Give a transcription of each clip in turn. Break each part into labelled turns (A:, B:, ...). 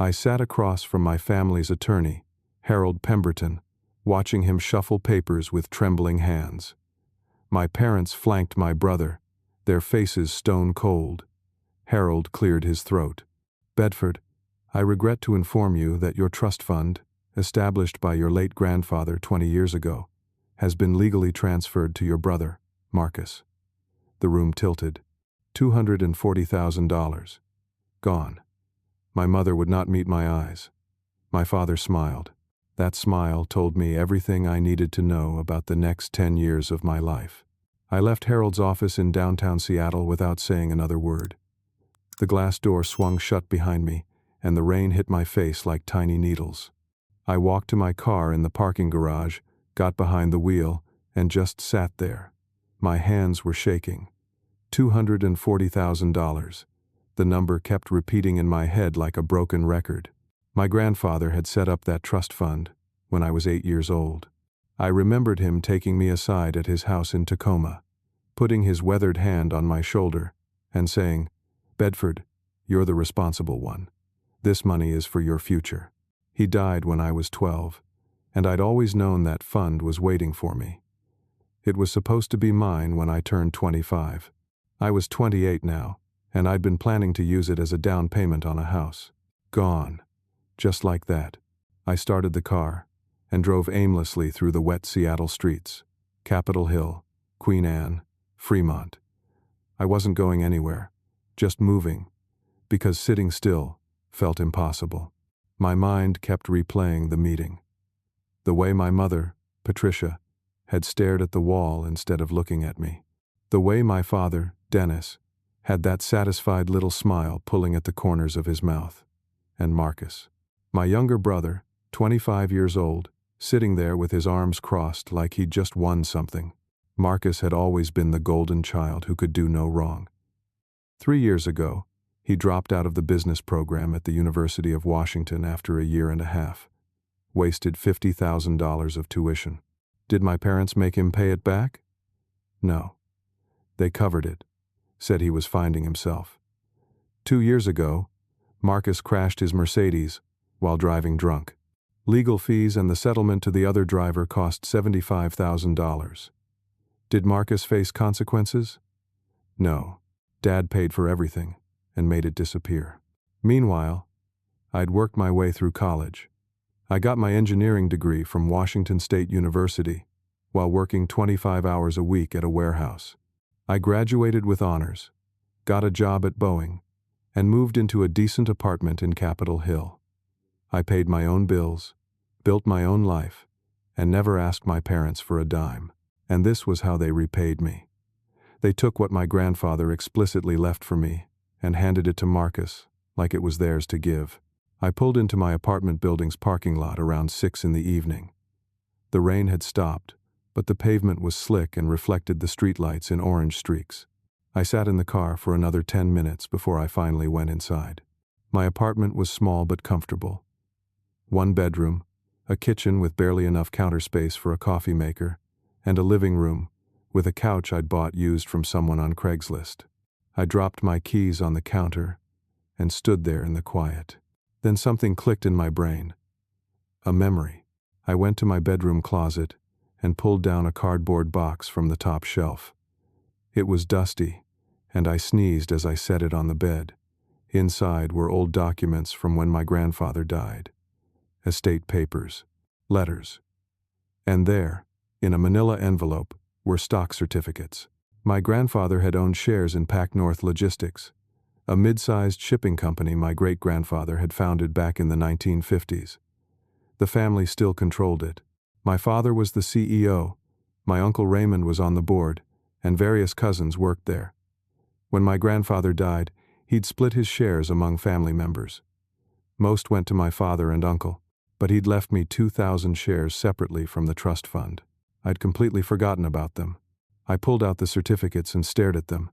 A: I sat across from my family's attorney, Harold Pemberton, watching him shuffle papers with trembling hands. My parents flanked my brother, their faces stone cold. Harold cleared his throat. "Bedford, I regret to inform you that your trust fund, established by your late grandfather 20 years ago, has been legally transferred to your brother, Marcus." The room tilted. $240,000. Gone. My mother would not meet my eyes. My father smiled. That smile told me everything I needed to know about the next 10 years of my life. I left Harold's office in downtown Seattle without saying another word. The glass door swung shut behind me, and the rain hit my face like tiny needles. I walked to my car in the parking garage, got behind the wheel, and just sat there. My hands were shaking. $240,000. The number kept repeating in my head like a broken record. My grandfather had set up that trust fund when I was 8 years old. I remembered him taking me aside at his house in Tacoma, putting his weathered hand on my shoulder, and saying, "Bedford, you're the responsible one. This money is for your future." He died when I was 12, and I'd always known that fund was waiting for me. It was supposed to be mine when I turned 25. I was 28 now, and I'd been planning to use it as a down payment on a house. Gone. Just like that. I started the car and drove aimlessly through the wet Seattle streets. Capitol Hill, Queen Anne, Fremont. I wasn't going anywhere, just moving, because sitting still felt impossible. My mind kept replaying the meeting. The way my mother, Patricia, had stared at the wall instead of looking at me. The way my father, Dennis, had that satisfied little smile pulling at the corners of his mouth. And Marcus, my younger brother, 25 years old, sitting there with his arms crossed like he'd just won something. Marcus had always been the golden child who could do no wrong. 3 years ago, he dropped out of the business program at the University of Washington after a year and a half. Wasted $50,000 of tuition. Did my parents make him pay it back? No. They covered it, said he was finding himself. 2 years ago, Marcus crashed his Mercedes while driving drunk. Legal fees and the settlement to the other driver cost $75,000. Did Marcus face consequences? No. Dad paid for everything and made it disappear. Meanwhile, I'd worked my way through college. I got my engineering degree from Washington State University while working 25 hours a week at a warehouse. I graduated with honors, got a job at Boeing, and moved into a decent apartment in Capitol Hill. I paid my own bills, built my own life, and never asked my parents for a dime. And this was how they repaid me. They took what my grandfather explicitly left for me and handed it to Marcus like it was theirs to give. I pulled into my apartment building's parking lot around 6 in the evening. The rain had stopped, but the pavement was slick and reflected the streetlights in orange streaks. I sat in the car for another 10 minutes before I finally went inside. My apartment was small but comfortable. 1 bedroom, a kitchen with barely enough counter space for a coffee maker, and a living room with a couch I'd bought used from someone on Craigslist. I dropped my keys on the counter and stood there in the quiet. Then something clicked in my brain. A memory. I went to my bedroom closet and pulled down a cardboard box from the top shelf. It was dusty, and I sneezed as I set it on the bed. Inside were old documents from when my grandfather died. Estate papers, letters. And there, in a manila envelope, were stock certificates. My grandfather had owned shares in Pac North Logistics, a mid-sized shipping company my great-grandfather had founded back in the 1950s. The family still controlled it. My father was the CEO, my uncle Raymond was on the board, and various cousins worked there. When my grandfather died, he'd split his shares among family members. Most went to my father and uncle, but he'd left me 2,000 shares separately from the trust fund. I'd completely forgotten about them. I pulled out the certificates and stared at them.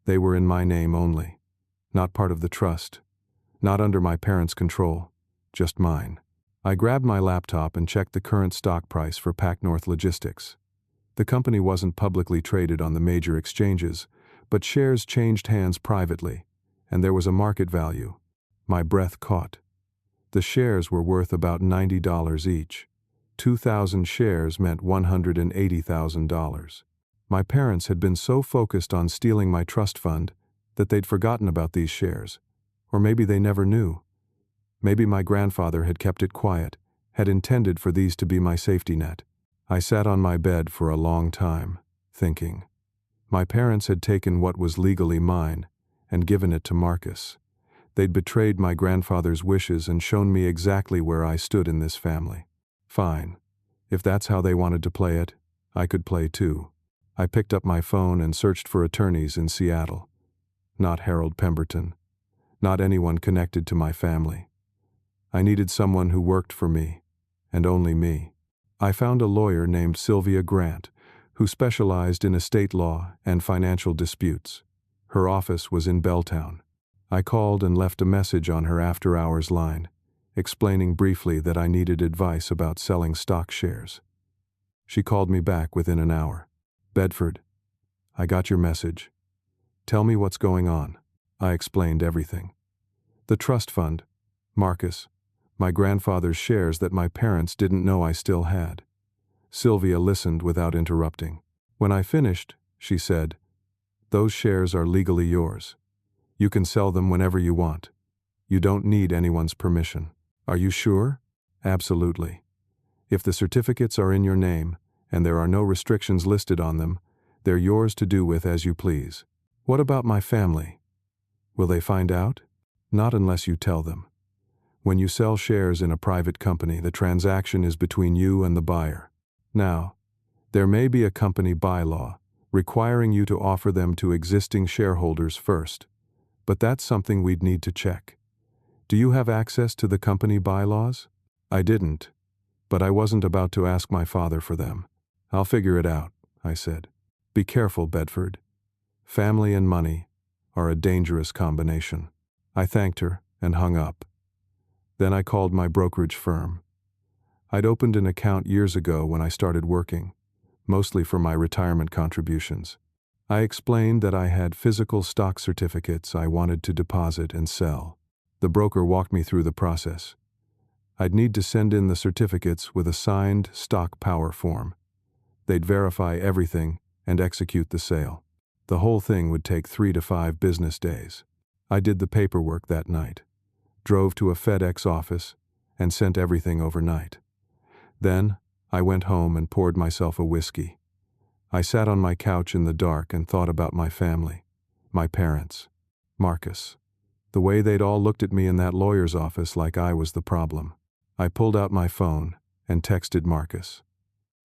A: They were in my name only, not part of the trust, not under my parents' control, just mine. I grabbed my laptop and checked the current stock price for Pac North Logistics. The company wasn't publicly traded on the major exchanges, but shares changed hands privately, and there was a market value. My breath caught. The shares were worth about $90 each. 2,000 shares meant $180,000. My parents had been so focused on stealing my trust fund that they'd forgotten about these shares. Or maybe they never knew. Maybe my grandfather had kept it quiet, had intended for these to be my safety net. I sat on my bed for a long time, thinking. My parents had taken what was legally mine and given it to Marcus. They'd betrayed my grandfather's wishes and shown me exactly where I stood in this family. Fine. If that's how they wanted to play it, I could play too. I picked up my phone and searched for attorneys in Seattle. Not Harold Pemberton. Not anyone connected to my family. I needed someone who worked for me, and only me. I found a lawyer named Sylvia Grant, who specialized in estate law and financial disputes. Her office was in Belltown. I called and left a message on her after-hours line, explaining briefly that I needed advice about selling stock shares. She called me back within an hour. "Bedford, I got your message. Tell me what's going on." I explained everything. The trust fund, Marcus, my grandfather's shares that my parents didn't know I still had. Sylvia listened without interrupting. When I finished, she said, "Those shares are legally yours. You can sell them whenever you want. You don't need anyone's permission." "Are you sure?" "Absolutely. If the certificates are in your name, and there are no restrictions listed on them, they're yours to do with as you please." "What about my family? Will they find out?" "Not unless you tell them. When you sell shares in a private company, the transaction is between you and the buyer. Now, there may be a company bylaw requiring you to offer them to existing shareholders first, but that's something we'd need to check. Do you have access to the company bylaws?" I didn't, but I wasn't about to ask my father for them. "I'll figure it out," I said. "Be careful, Bedford. Family and money are a dangerous combination." I thanked her and hung up. Then I called my brokerage firm. I'd opened an account years ago when I started working, mostly for my retirement contributions. I explained that I had physical stock certificates I wanted to deposit and sell. The broker walked me through the process. I'd need to send in the certificates with a signed stock power form. They'd verify everything and execute the sale. The whole thing would take 3 to 5 business days. I did the paperwork that night, drove to a FedEx office, and sent everything overnight. Then, I went home and poured myself a whiskey. I sat on my couch in the dark and thought about my family, my parents, Marcus, the way they'd all looked at me in that lawyer's office like I was the problem. I pulled out my phone and texted Marcus.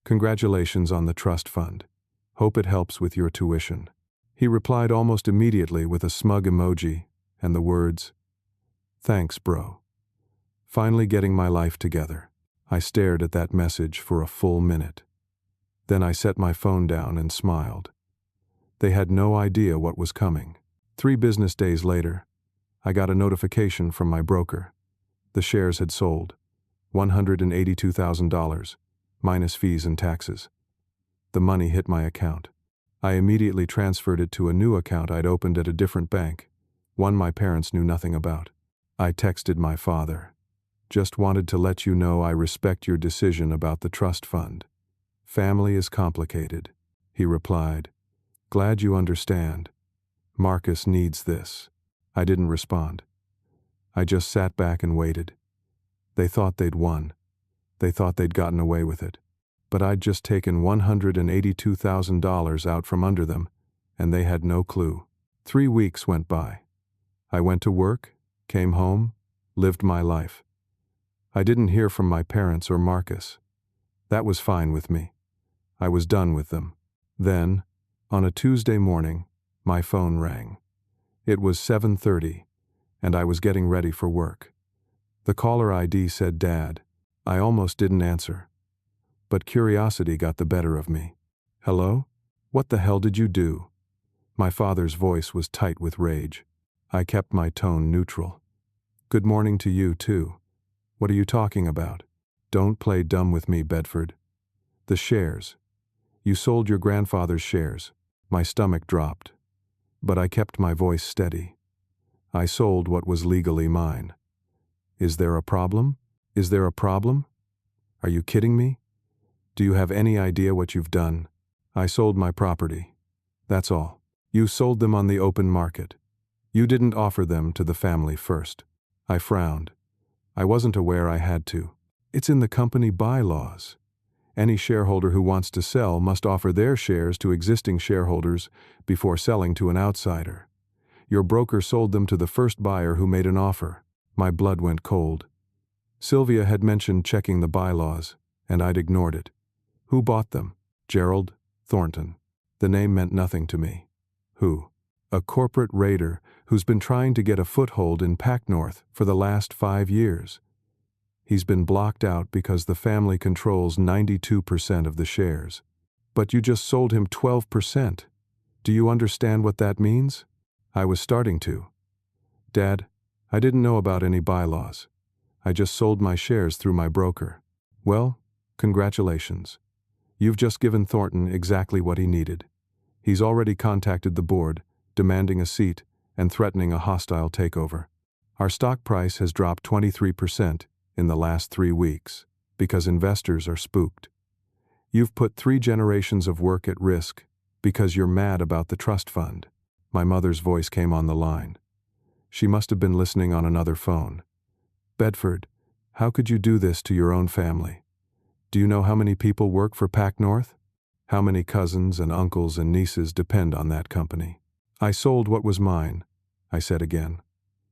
A: "Congratulations on the trust fund. Hope it helps with your tuition." He replied almost immediately with a smug emoji and the words, "Thanks, bro. Finally getting my life together." I stared at that message for a full minute. Then I set my phone down and smiled. They had no idea what was coming. 3 business days later, I got a notification from my broker. The shares had sold. $182,000, minus fees and taxes. The money hit my account. I immediately transferred it to a new account I'd opened at a different bank, one my parents knew nothing about. I texted my father. "Just wanted to let you know I respect your decision about the trust fund. Family is complicated." He replied, "Glad you understand. Marcus needs this." I didn't respond. I just sat back and waited. They thought they'd won. They thought they'd gotten away with it. But I'd just taken $182,000 out from under them, and they had no clue. 3 weeks went by. I went to work, came home, lived my life. I didn't hear from my parents or Marcus. That was fine with me. I was done with them. Then, on a Tuesday morning, my phone rang. It was 7:30, and I was getting ready for work. The caller ID said Dad. I almost didn't answer. But curiosity got the better of me. "Hello? What the hell did you do?" My father's voice was tight with rage. I kept my tone neutral. "Good morning to you, too. What are you talking about?" "Don't play dumb with me, Bedford. The shares. You sold your grandfather's shares." My stomach dropped, but I kept my voice steady. "I sold what was legally mine. Is there a problem? Is there a problem? Are you kidding me? Do you have any idea what you've done? I sold my property. That's all. You sold them on the open market. You didn't offer them to the family first. I frowned. I wasn't aware I had to. It's in the company bylaws. Any shareholder who wants to sell must offer their shares to existing shareholders before selling to an outsider. Your broker sold them to the first buyer who made an offer. My blood went cold. Sylvia had mentioned checking the bylaws, and I'd ignored it. Who bought them? Gerald Thornton. The name meant nothing to me. Who? A corporate raider who's been trying to get a foothold in Pac North for the last 5 years. He's been blocked out because the family controls 92% of the shares. But you just sold him 12%. Do you understand what that means? I was starting to. Dad, I didn't know about any bylaws. I just sold my shares through my broker. Well, congratulations. You've just given Thornton exactly what he needed. He's already contacted the board, demanding a seat and threatening a hostile takeover. Our stock price has dropped 23% in the last 3 weeks because investors are spooked. You've put 3 generations of work at risk because you're mad about the trust fund. My mother's voice came on the line. She must have been listening on another phone. Bedford, how could you do this to your own family? Do you know how many people work for Pac North? How many cousins and uncles and nieces depend on that company? I sold what was mine, I said again.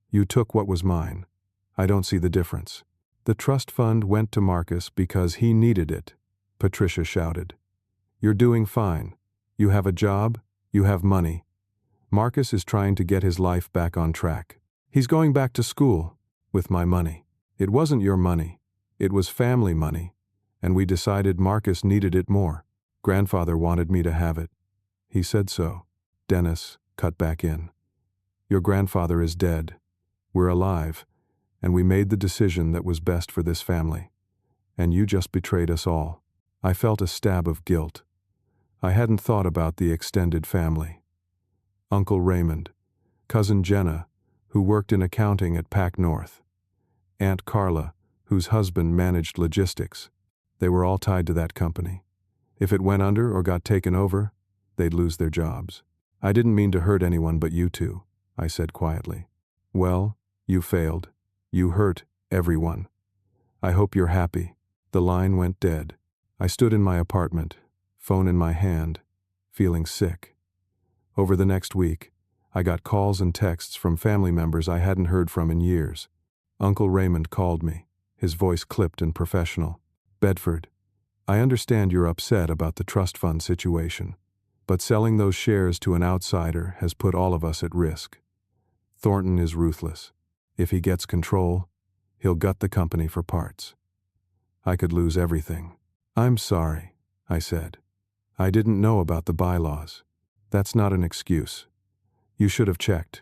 A: You took what was mine. I don't see the difference. The trust fund went to Marcus because he needed it, Patricia shouted. You're doing fine. You have a job, you have money. Marcus is trying to get his life back on track. He's going back to school with my money. It wasn't your money. It was family money, and we decided Marcus needed it more. Grandfather wanted me to have it. He said so. Dennis cut back in. Your grandfather is dead. We're alive, and we made the decision that was best for this family. And you just betrayed us all. I felt a stab of guilt. I hadn't thought about the extended family. Uncle Raymond, Cousin Jenna, who worked in accounting at Pac North, Aunt Carla, whose husband managed logistics. They were all tied to that company. If it went under or got taken over, they'd lose their jobs. I didn't mean to hurt anyone but you two, I said quietly. Well, you failed. You hurt everyone. I hope you're happy. The line went dead. I stood in my apartment, phone in my hand, feeling sick. Over the next week, I got calls and texts from family members I hadn't heard from in years. Uncle Raymond called me, his voice clipped and professional. Bedford, I understand you're upset about the trust fund situation, but selling those shares to an outsider has put all of us at risk. Thornton is ruthless. If he gets control, he'll gut the company for parts. I could lose everything. I'm sorry, I said. I didn't know about the bylaws. That's not an excuse. You should have checked.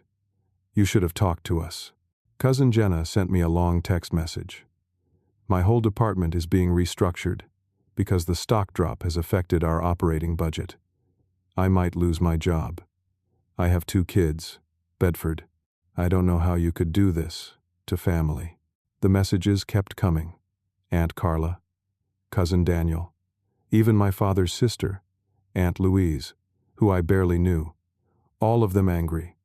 A: You should have talked to us. Cousin Jenna sent me a long text message. My whole department is being restructured because the stock drop has affected our operating budget. I might lose my job. I have 2 kids. Bedford, I don't know how you could do this to family. The messages kept coming. Aunt Carla, Cousin Daniel, even my father's sister, Aunt Louise, who I barely knew. All of them angry.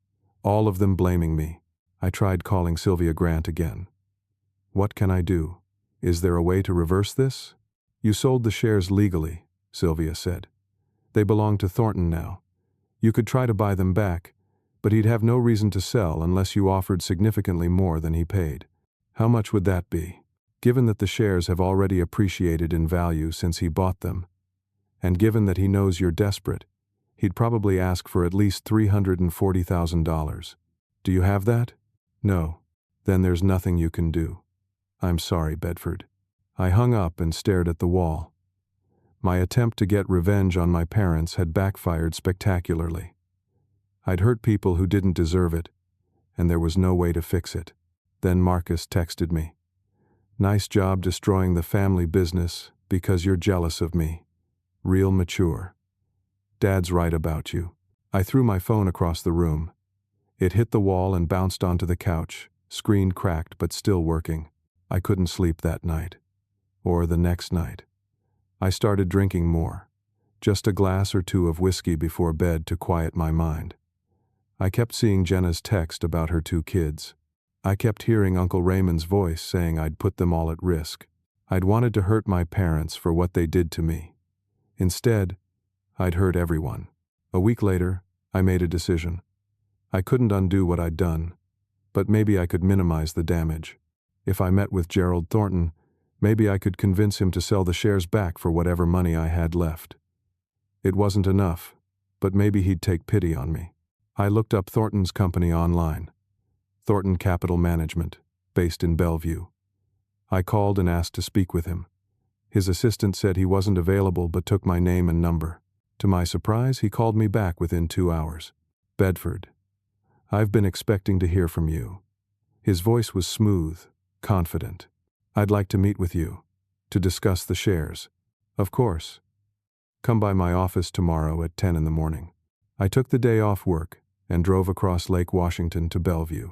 A: All of them blaming me. I tried calling Sylvia Grant again. What can I do? Is there a way to reverse this? You sold the shares legally, Sylvia said. They belong to Thornton now. You could try to buy them back, but he'd have no reason to sell unless you offered significantly more than he paid. How much would that be? Given that the shares have already appreciated in value since he bought them, and given that he knows you're desperate, he'd probably ask for at least $340,000. Do you have that? No. Then there's nothing you can do. I'm sorry, Bedford. I hung up and stared at the wall. My attempt to get revenge on my parents had backfired spectacularly. I'd hurt people who didn't deserve it, and there was no way to fix it. Then Marcus texted me. Nice job destroying the family business because you're jealous of me. Real mature. Dad's right about you. I threw my phone across the room. It hit the wall and bounced onto the couch, screen cracked but still working. I couldn't sleep that night, or the next night. I started drinking more, just a glass or two of whiskey before bed to quiet my mind. I kept seeing Jenna's text about her 2 kids. I kept hearing Uncle Raymond's voice saying I'd put them all at risk. I'd wanted to hurt my parents for what they did to me. Instead, I'd hurt everyone. A week later, I made a decision. I couldn't undo what I'd done, but maybe I could minimize the damage. If I met with Gerald Thornton, maybe I could convince him to sell the shares back for whatever money I had left. It wasn't enough, but maybe he'd take pity on me. I looked up Thornton's company online. Thornton Capital Management, based in Bellevue. I called and asked to speak with him. His assistant said he wasn't available but took my name and number. To my surprise, he called me back within 2 hours. Bedford, I've been expecting to hear from you. His voice was smooth, confident. I'd like to meet with you, to discuss the shares. Of course. Come by my office tomorrow at 10 in the morning. I took the day off work and drove across Lake Washington to Bellevue.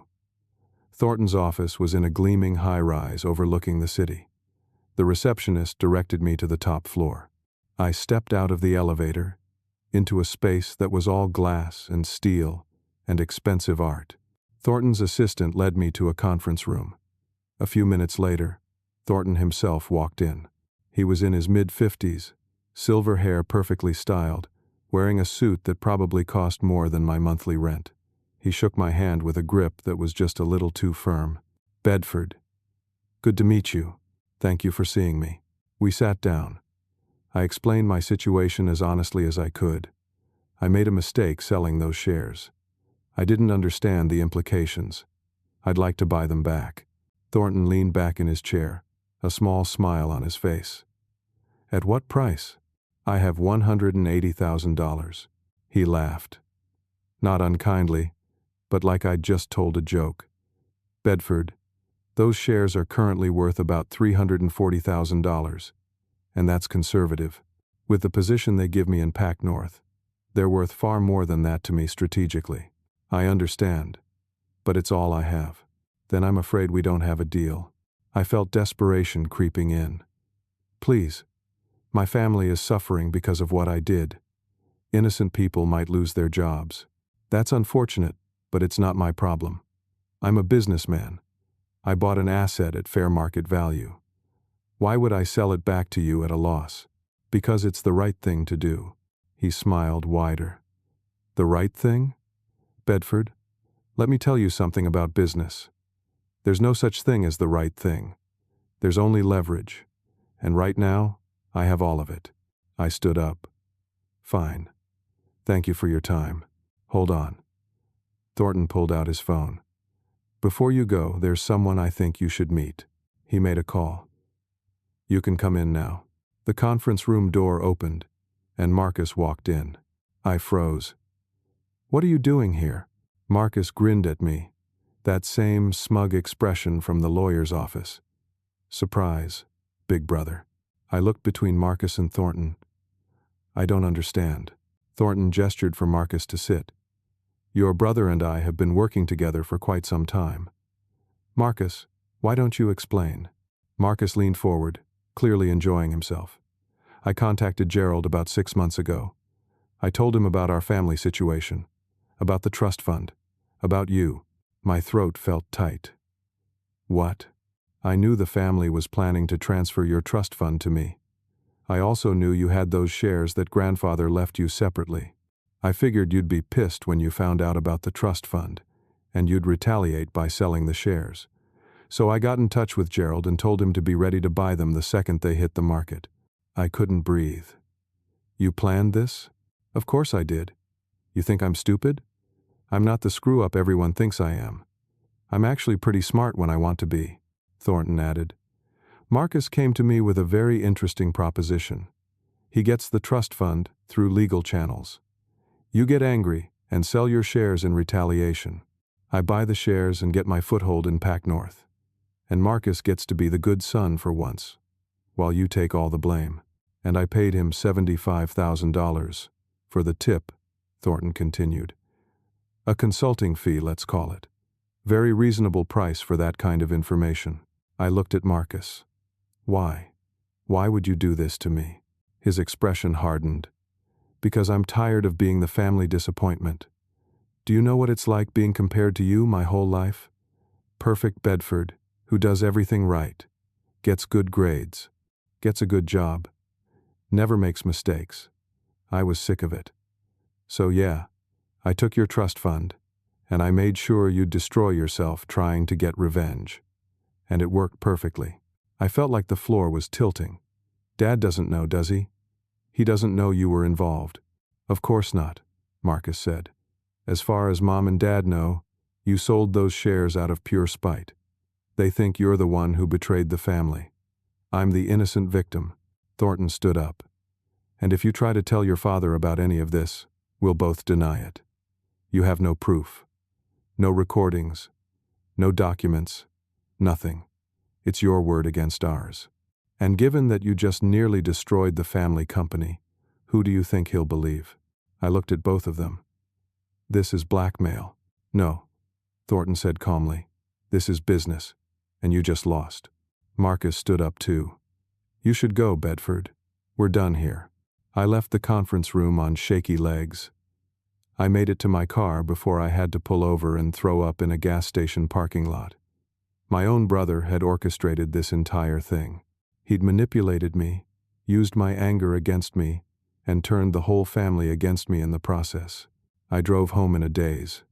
A: Thornton's office was in a gleaming high-rise overlooking the city. The receptionist directed me to the top floor. I stepped out of the elevator into a space that was all glass and steel and expensive art. Thornton's assistant led me to a conference room. A few minutes later, Thornton himself walked in. He was in his mid-50s, silver hair perfectly styled, wearing a suit that probably cost more than my monthly rent. He shook my hand with a grip that was just a little too firm. Bedford, good to meet you. Thank you for seeing me. We sat down. I explained my situation as honestly as I could. I made a mistake selling those shares. I didn't understand the implications. I'd like to buy them back. Thornton leaned back in his chair, a small smile on his face. At what price? I have $180,000. He laughed. Not unkindly, but like I'd just told a joke. Bedford, those shares are currently worth about $340,000, and that's conservative. With the position they give me in Pac North, they're worth far more than that to me strategically. I understand, but it's all I have. Then I'm afraid we don't have a deal. I felt desperation creeping in. Please, my family is suffering because of what I did. Innocent people might lose their jobs. That's unfortunate, but it's not my problem. I'm a businessman. I bought an asset at fair market value. Why would I sell it back to you at a loss? Because it's the right thing to do. He smiled wider. The right thing? Bedford, let me tell you something about business. There's no such thing as the right thing. There's only leverage. And right now, I have all of it. I stood up. Fine. Thank you for your time. Hold on. Thornton pulled out his phone. Before you go, there's someone I think you should meet. He made a call. You can come in now. The conference room door opened, and Marcus walked in. I froze. What are you doing here? Marcus grinned at me, that same smug expression from the lawyer's office. Surprise, big brother. I looked between Marcus and Thornton. I don't understand. Thornton gestured for Marcus to sit. Your brother and I have been working together for quite some time. Marcus, why don't you explain? Marcus leaned forward, clearly enjoying himself. I contacted Gerald about 6 months ago. I told him about our family situation, about the trust fund, about you. My throat felt tight. What? I knew the family was planning to transfer your trust fund to me. I also knew you had those shares that grandfather left you separately. I figured you'd be pissed when you found out about the trust fund, and you'd retaliate by selling the shares. So I got in touch with Gerald and told him to be ready to buy them the second they hit the market. I couldn't breathe. You planned this? Of course I did. You think I'm stupid? I'm not the screw-up everyone thinks I am. I'm actually pretty smart when I want to be, Thornton added. Marcus came to me with a very interesting proposition. He gets the trust fund through legal channels. You get angry and sell your shares in retaliation. I buy the shares and get my foothold in Pac North. And Marcus gets to be the good son for once, while you take all the blame. And I paid him $75,000 for the tip, Thornton continued. A consulting fee, let's call it. Very reasonable price for that kind of information. I looked at Marcus. Why? Why would you do this to me? His expression hardened. Because I'm tired of being the family disappointment. Do you know what it's like being compared to you my whole life? Perfect Bedford, who does everything right, gets good grades, gets a good job, never makes mistakes. I was sick of it. So yeah, I took your trust fund, and I made sure you'd destroy yourself trying to get revenge. And it worked perfectly. I felt like the floor was tilting. Dad doesn't know, does he? He doesn't know you were involved. Of course not, Marcus said. As far as Mom and Dad know, you sold those shares out of pure spite. They think you're the one who betrayed the family. I'm the innocent victim. Thornton stood up. And if you try to tell your father about any of this, we'll both deny it. You have no proof. No recordings. No documents. Nothing. It's your word against ours. And given that you just nearly destroyed the family company, who do you think he'll believe? I looked at both of them. This is blackmail. No, Thornton said calmly. This is business, and you just lost. Marcus stood up too. You should go, Bedford. We're done here. I left the conference room on shaky legs. I made it to my car before I had to pull over and throw up in a gas station parking lot. My own brother had orchestrated this entire thing. He'd manipulated me, used my anger against me, and turned the whole family against me in the process. I drove home in a daze.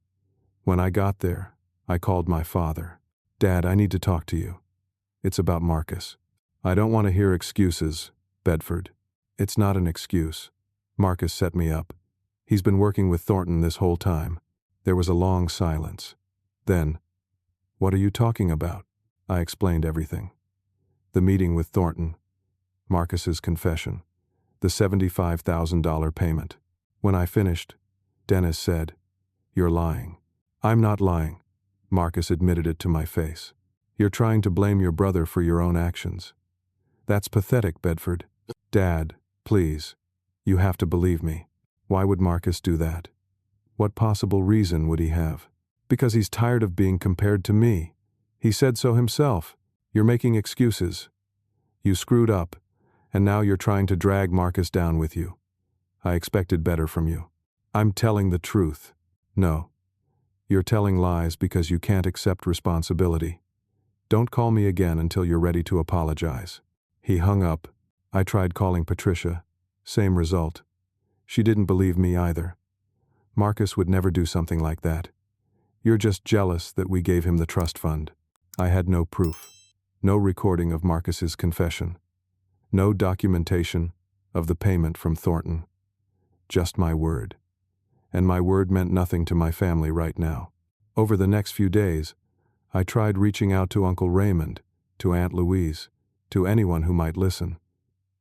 A: When I got there, I called my father. Dad, I need to talk to you. It's about Marcus. I don't want to hear excuses, Bedford. It's not an excuse. Marcus set me up. He's been working with Thornton this whole time. There was a long silence. Then, what are you talking about? I explained everything. The meeting with Thornton, Marcus's confession, the $75,000 payment. When I finished, Dennis said, "You're lying." I'm not lying. Marcus admitted it to my face. You're trying to blame your brother for your own actions. That's pathetic, Bedford. Dad, please. You have to believe me. Why would Marcus do that? What possible reason would he have? Because he's tired of being compared to me. He said so himself. You're making excuses. You screwed up, and now you're trying to drag Marcus down with you. I expected better from you. I'm telling the truth. No. You're telling lies because you can't accept responsibility. Don't call me again until you're ready to apologize. He hung up. I tried calling Patricia. Same result. She didn't believe me either. Marcus would never do something like that. You're just jealous that we gave him the trust fund. I had no proof. No recording of Marcus's confession. No documentation of the payment from Thornton. Just my word. And my word meant nothing to my family right now. Over the next few days, I tried reaching out to Uncle Raymond, to Aunt Louise, to anyone who might listen.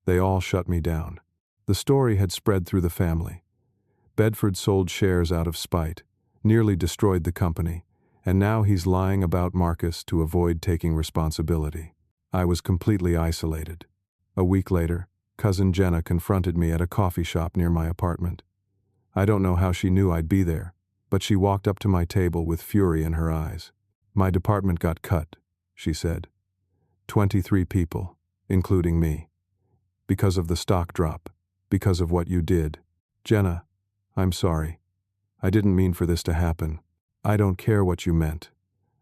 A: They all shut me down. The story had spread through the family. Bedford sold shares out of spite, nearly destroyed the company, and now he's lying about Marcus to avoid taking responsibility. I was completely isolated. A week later, Cousin Jenna confronted me at a coffee shop near my apartment. I don't know how she knew I'd be there, but she walked up to my table with fury in her eyes. My department got cut, she said. 23 people, including me. Because of the stock drop, because of what you did. Jenna, I'm sorry. I didn't mean for this to happen. I don't care what you meant.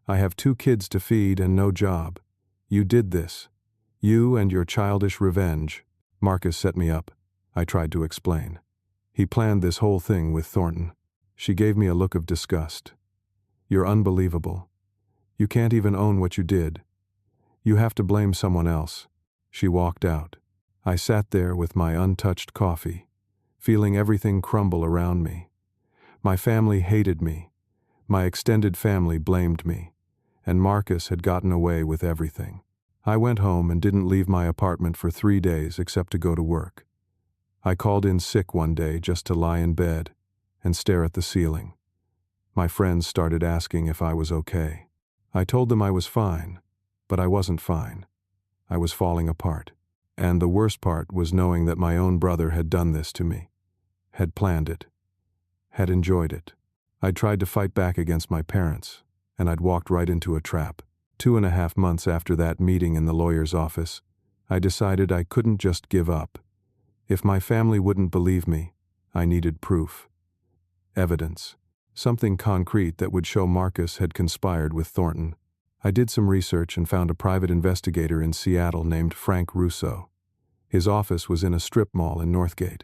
A: I have 2 kids to feed and no job. You did this. You and your childish revenge. Marcus set me up. I tried to explain. He planned this whole thing with Thornton. She gave me a look of disgust. You're unbelievable. You can't even own what you did. You have to blame someone else. She walked out. I sat there with my untouched coffee, feeling everything crumble around me. My family hated me. My extended family blamed me. And Marcus had gotten away with everything. I went home and didn't leave my apartment for 3 days except to go to work. I called in sick one day just to lie in bed and stare at the ceiling. My friends started asking if I was okay. I told them I was fine, but I wasn't fine. I was falling apart. And the worst part was knowing that my own brother had done this to me, had planned it, had enjoyed it. I'd tried to fight back against my parents, and I'd walked right into a trap. 2.5 months after that meeting in the lawyer's office, I decided I couldn't just give up. If my family wouldn't believe me, I needed proof. Evidence. Something concrete that would show Marcus had conspired with Thornton. I did some research and found a private investigator in Seattle named Frank Russo. His office was in a strip mall in Northgate.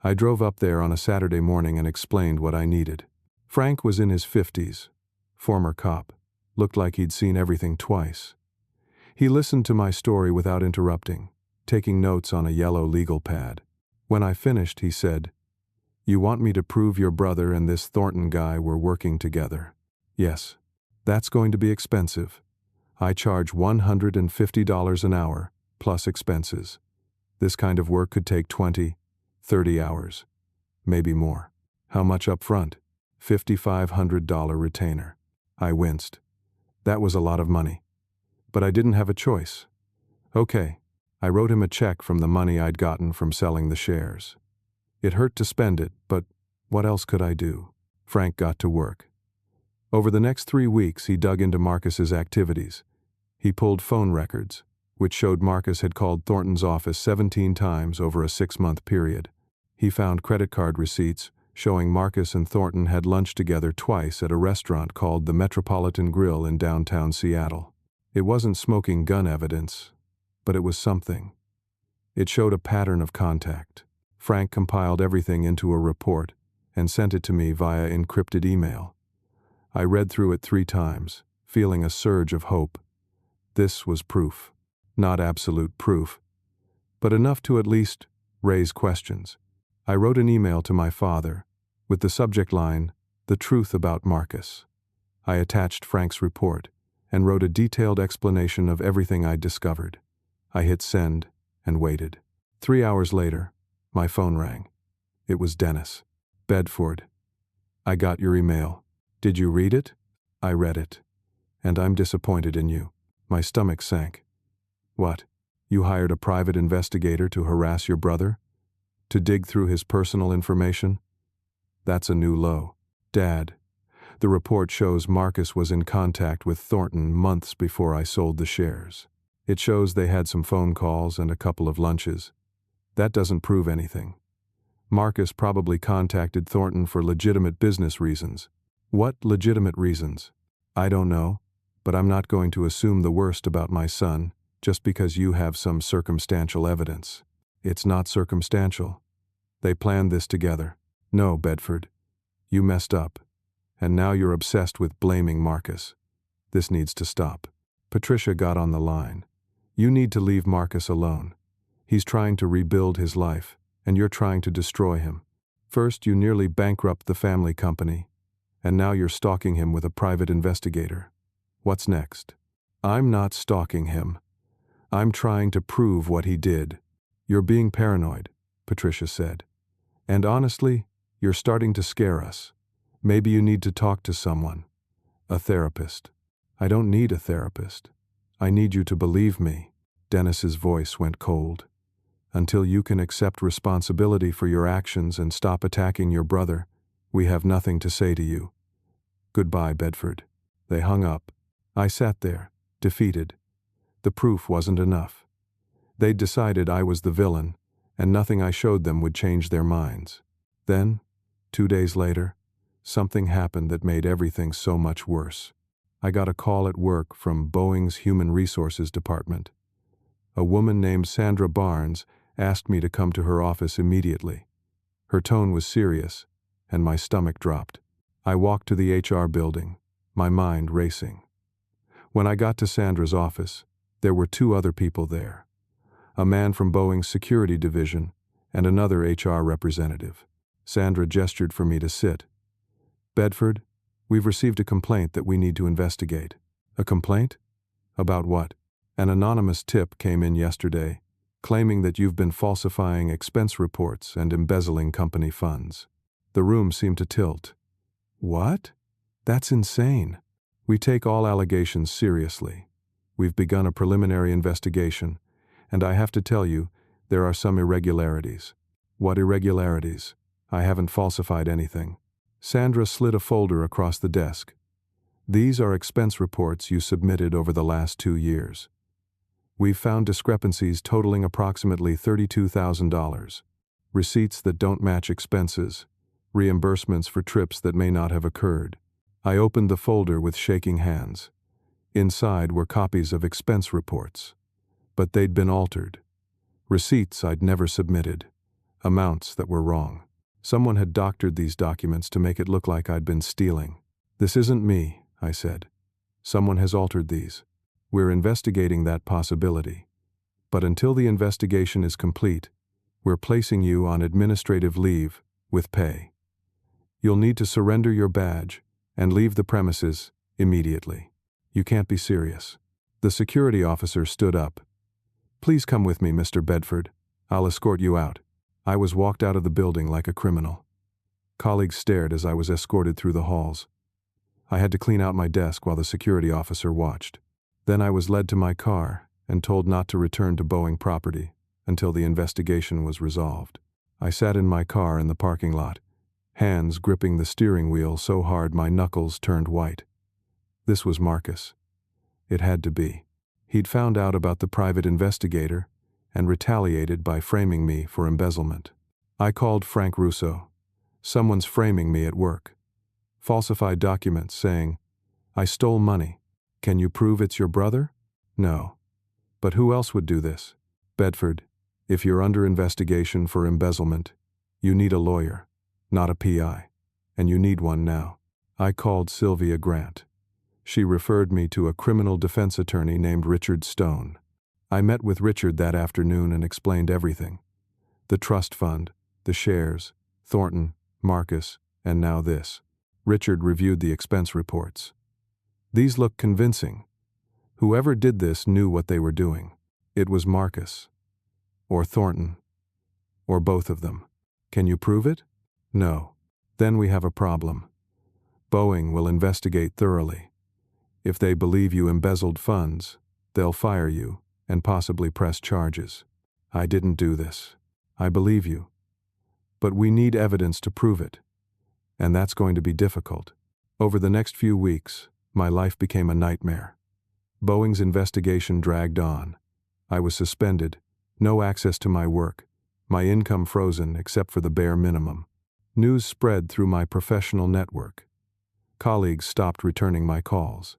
A: I drove up there on a Saturday morning and explained what I needed. Frank was in his 50s, former cop, looked like he'd seen everything twice. He listened to my story without interrupting, taking notes on a yellow legal pad. When I finished, he said, "You want me to prove your brother and this Thornton guy were working together?" "Yes. That's going to be expensive. I charge $150 an hour, plus expenses. This kind of work could take 20, 30 hours. Maybe more." "How much up front?" $5,500 retainer. I winced. That was a lot of money. But I didn't have a choice. Okay. I wrote him a check from the money I'd gotten from selling the shares. It hurt to spend it, but what else could I do? Frank got to work. Over the next 3 weeks, he dug into Marcus's activities. He pulled phone records, which showed Marcus had called Thornton's office 17 times over a 6-month period. He found credit card receipts showing Marcus and Thornton had lunch together twice at a restaurant called the Metropolitan Grill in downtown Seattle. It wasn't smoking gun evidence, but it was something. It showed a pattern of contact. Frank compiled everything into a report and sent it to me via encrypted email. I read through it 3 times, feeling a surge of hope. This was proof. Not absolute proof, but enough to at least raise questions. I wrote an email to my father, with the subject line, "The Truth About Marcus." I attached Frank's report and wrote a detailed explanation of everything I'd discovered. I hit send and waited. 3 hours later, my phone rang. It was Dennis. "Bedford. I got your email. Did you read it?" I read it. "And I'm disappointed in you." My stomach sank. "What? You hired a private investigator to harass your brother? To dig through his personal information? That's a new low." "Dad, the report shows Marcus was in contact with Thornton months before I sold the shares. It shows they had some phone calls and a couple of lunches. That doesn't prove anything. Marcus probably contacted Thornton for legitimate business reasons." "What legitimate reasons?" "I don't know, but I'm not going to assume the worst about my son just because you have some circumstantial evidence." "It's not circumstantial. They planned this together." "No, Bedford. You messed up, and now you're obsessed with blaming Marcus. This needs to stop." Patricia got on the line. "You need to leave Marcus alone. He's trying to rebuild his life, and you're trying to destroy him. First, you nearly bankrupt the family company, and now you're stalking him with a private investigator. What's next?" "I'm not stalking him. I'm trying to prove what he did." "You're being paranoid," Patricia said. "And honestly, you're starting to scare us. Maybe you need to talk to someone. A therapist." "I don't need a therapist. I need you to believe me." Dennis's voice went cold. "Until you can accept responsibility for your actions and stop attacking your brother, we have nothing to say to you. Goodbye, Bedford." They hung up. I sat there, defeated. The proof wasn't enough. They'd decided I was the villain, and nothing I showed them would change their minds. Then, 2 days later, something happened that made everything so much worse. I got a call at work from Boeing's Human Resources Department. A woman named Sandra Barnes asked me to come to her office immediately. Her tone was serious, and my stomach dropped. I walked to the HR building, my mind racing. When I got to Sandra's office, there were 2 other people there. A man from Boeing's security division and another HR representative. Sandra gestured for me to sit. "Bedford, we've received a complaint that we need to investigate." "A complaint? About what?" "An anonymous tip came in yesterday, claiming that you've been falsifying expense reports and embezzling company funds." The room seemed to tilt. "What? That's insane." "We take all allegations seriously. We've begun a preliminary investigation, and I have to tell you, there are some irregularities." "What irregularities? I haven't falsified anything." Sandra slid a folder across the desk. These are expense reports you submitted over the last 2 years. We've found discrepancies totaling approximately $32,000. Receipts that don't match expenses, reimbursements for trips that may not have occurred. I opened the folder with shaking hands. Inside were copies of expense reports. But they'd been altered. Receipts I'd never submitted. Amounts that were wrong. Someone had doctored these documents to make it look like I'd been stealing. "This isn't me," I said. "Someone has altered these. We're investigating that possibility. But until the investigation is complete, we're placing you on administrative leave with pay. You'll need to surrender your badge and leave the premises immediately. You can't be serious." The security officer stood up. "Please come with me, Mr. Bedford. I'll escort you out." I was walked out of the building like a criminal. Colleagues stared as I was escorted through the halls. I had to clean out my desk while the security officer watched. Then I was led to my car and told not to return to Boeing property until the investigation was resolved. I sat in my car in the parking lot, hands gripping the steering wheel so hard my knuckles turned white. This was Marcus. It had to be. He'd found out about the private investigator and retaliated by framing me for embezzlement. I called Frank Russo. "Someone's framing me at work. Falsified documents saying, 'I stole money. Can you prove it's your brother?' No. But who else would do this? Bedford, if you're under investigation for embezzlement, you need a lawyer, not a PI. And you need one now." I called Sylvia Grant. She referred me to a criminal defense attorney named Richard Stone. I met with Richard that afternoon and explained everything. The trust fund, the shares, Thornton, Marcus, and now this. Richard reviewed the expense reports. These look convincing. Whoever did this knew what they were doing. It was Marcus. Or Thornton. Or both of them. Can you prove it? No. Then we have a problem. Boeing will investigate thoroughly. If they believe you embezzled funds, they'll fire you and possibly press charges. I didn't do this. I believe you. But we need evidence to prove it. And that's going to be difficult. Over the next few weeks, my life became a nightmare. Boeing's investigation dragged on. I was suspended, no access to my work, my income frozen except for the bare minimum. News spread through my professional network. Colleagues stopped returning my calls.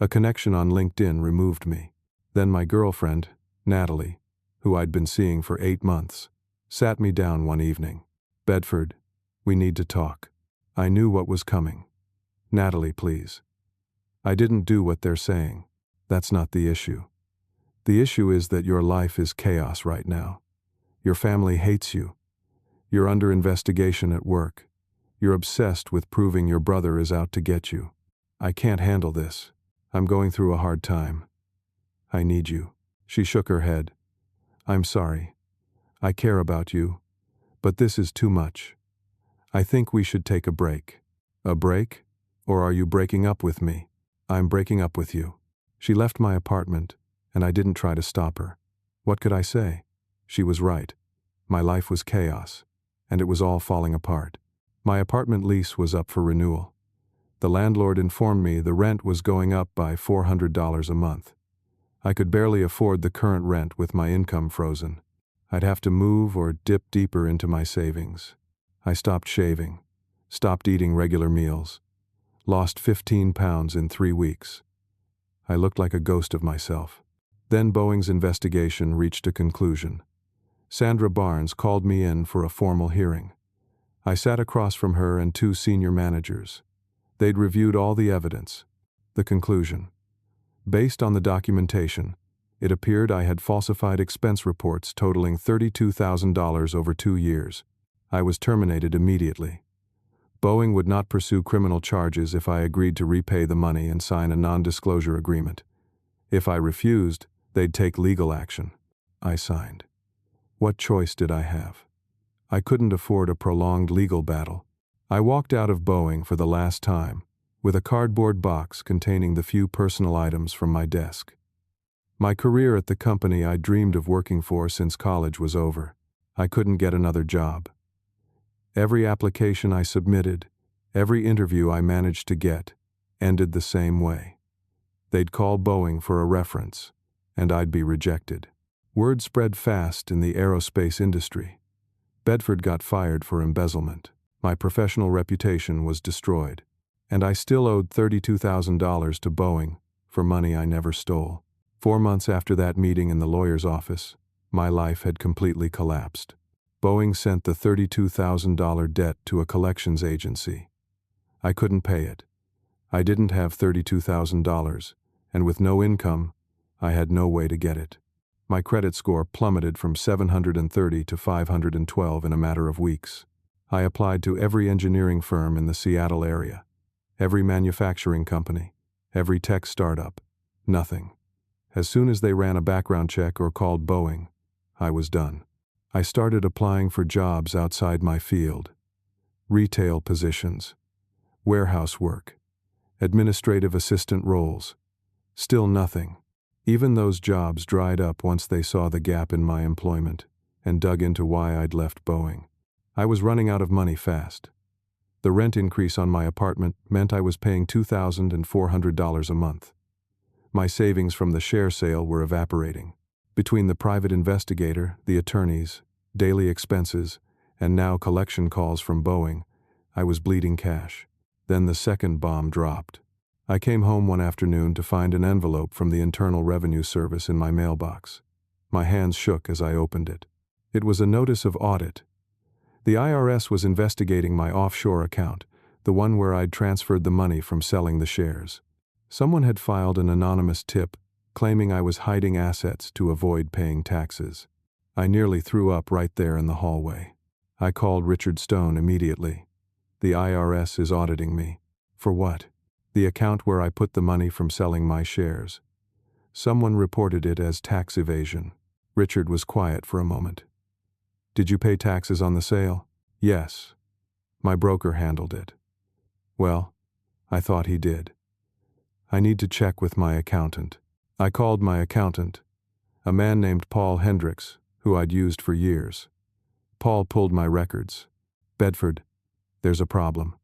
A: A connection on LinkedIn removed me. Then my girlfriend, Natalie, who I'd been seeing for 8 months, sat me down one evening. "Bedford, we need to talk." I knew what was coming. "Natalie, please. I didn't do what they're saying. That's not the issue. The issue is that your life is chaos right now. Your family hates you. You're under investigation at work. You're obsessed with proving your brother is out to get you. I can't handle this. I'm going through a hard time. I need you." She shook her head. "I'm sorry. I care about you, but this is too much. I think we should take a break." "A break? Or are you breaking up with me?" "I'm breaking up with you." She left my apartment, and I didn't try to stop her. What could I say? She was right. My life was chaos, and it was all falling apart. My apartment lease was up for renewal. The landlord informed me the rent was going up by $400 a month. I could barely afford the current rent with my income frozen. I'd have to move or dip deeper into my savings. I stopped shaving, stopped eating regular meals, lost 15 pounds in 3 weeks. I looked like a ghost of myself. Then Boeing's investigation reached a conclusion. Sandra Barnes called me in for a formal hearing. I sat across from her and 2 senior managers. They'd reviewed all the evidence. The conclusion. Based on the documentation, it appeared I had falsified expense reports totaling $32,000 over 2 years. I was terminated immediately. Boeing would not pursue criminal charges if I agreed to repay the money and sign a non-disclosure agreement. If I refused, they'd take legal action. I signed. What choice did I have? I couldn't afford a prolonged legal battle. I walked out of Boeing for the last time, with a cardboard box containing the few personal items from my desk. My career at the company I dreamed of working for since college was over. I couldn't get another job. Every application I submitted, every interview I managed to get, ended the same way. They'd call Boeing for a reference, and I'd be rejected. Word spread fast in the aerospace industry. Bedford got fired for embezzlement. My professional reputation was destroyed, and I still owed $32,000 to Boeing for money I never stole. 4 months after that meeting in the lawyer's office, my life had completely collapsed. Boeing sent the $32,000 debt to a collections agency. I couldn't pay it. I didn't have $32,000, and with no income, I had no way to get it. My credit score plummeted from 730 to 512 in a matter of weeks. I applied to every engineering firm in the Seattle area, every manufacturing company, every tech startup. Nothing. As soon as they ran a background check or called Boeing, I was done. I started applying for jobs outside my field. Retail positions, warehouse work, administrative assistant roles. Still nothing. Even those jobs dried up once they saw the gap in my employment and dug into why I'd left Boeing. I was running out of money fast. The rent increase on my apartment meant I was paying $2,400 a month. My savings from the share sale were evaporating. Between the private investigator, the attorneys, daily expenses, and now collection calls from Boeing, I was bleeding cash. Then the second bomb dropped. I came home one afternoon to find an envelope from the Internal Revenue Service in my mailbox. My hands shook as I opened it. It was a notice of audit. The IRS was investigating my offshore account, the one where I'd transferred the money from selling the shares. Someone had filed an anonymous tip claiming I was hiding assets to avoid paying taxes. I nearly threw up right there in the hallway. I called Richard Stone immediately. The IRS is auditing me. For what? The account where I put the money from selling my shares. Someone reported it as tax evasion. Richard was quiet for a moment. Did you pay taxes on the sale? Yes. My broker handled it. Well, I thought he did. I need to check with my accountant. I called my accountant, a man named Paul Hendricks, who I'd used for years. Paul pulled my records. Bedford, there's a problem.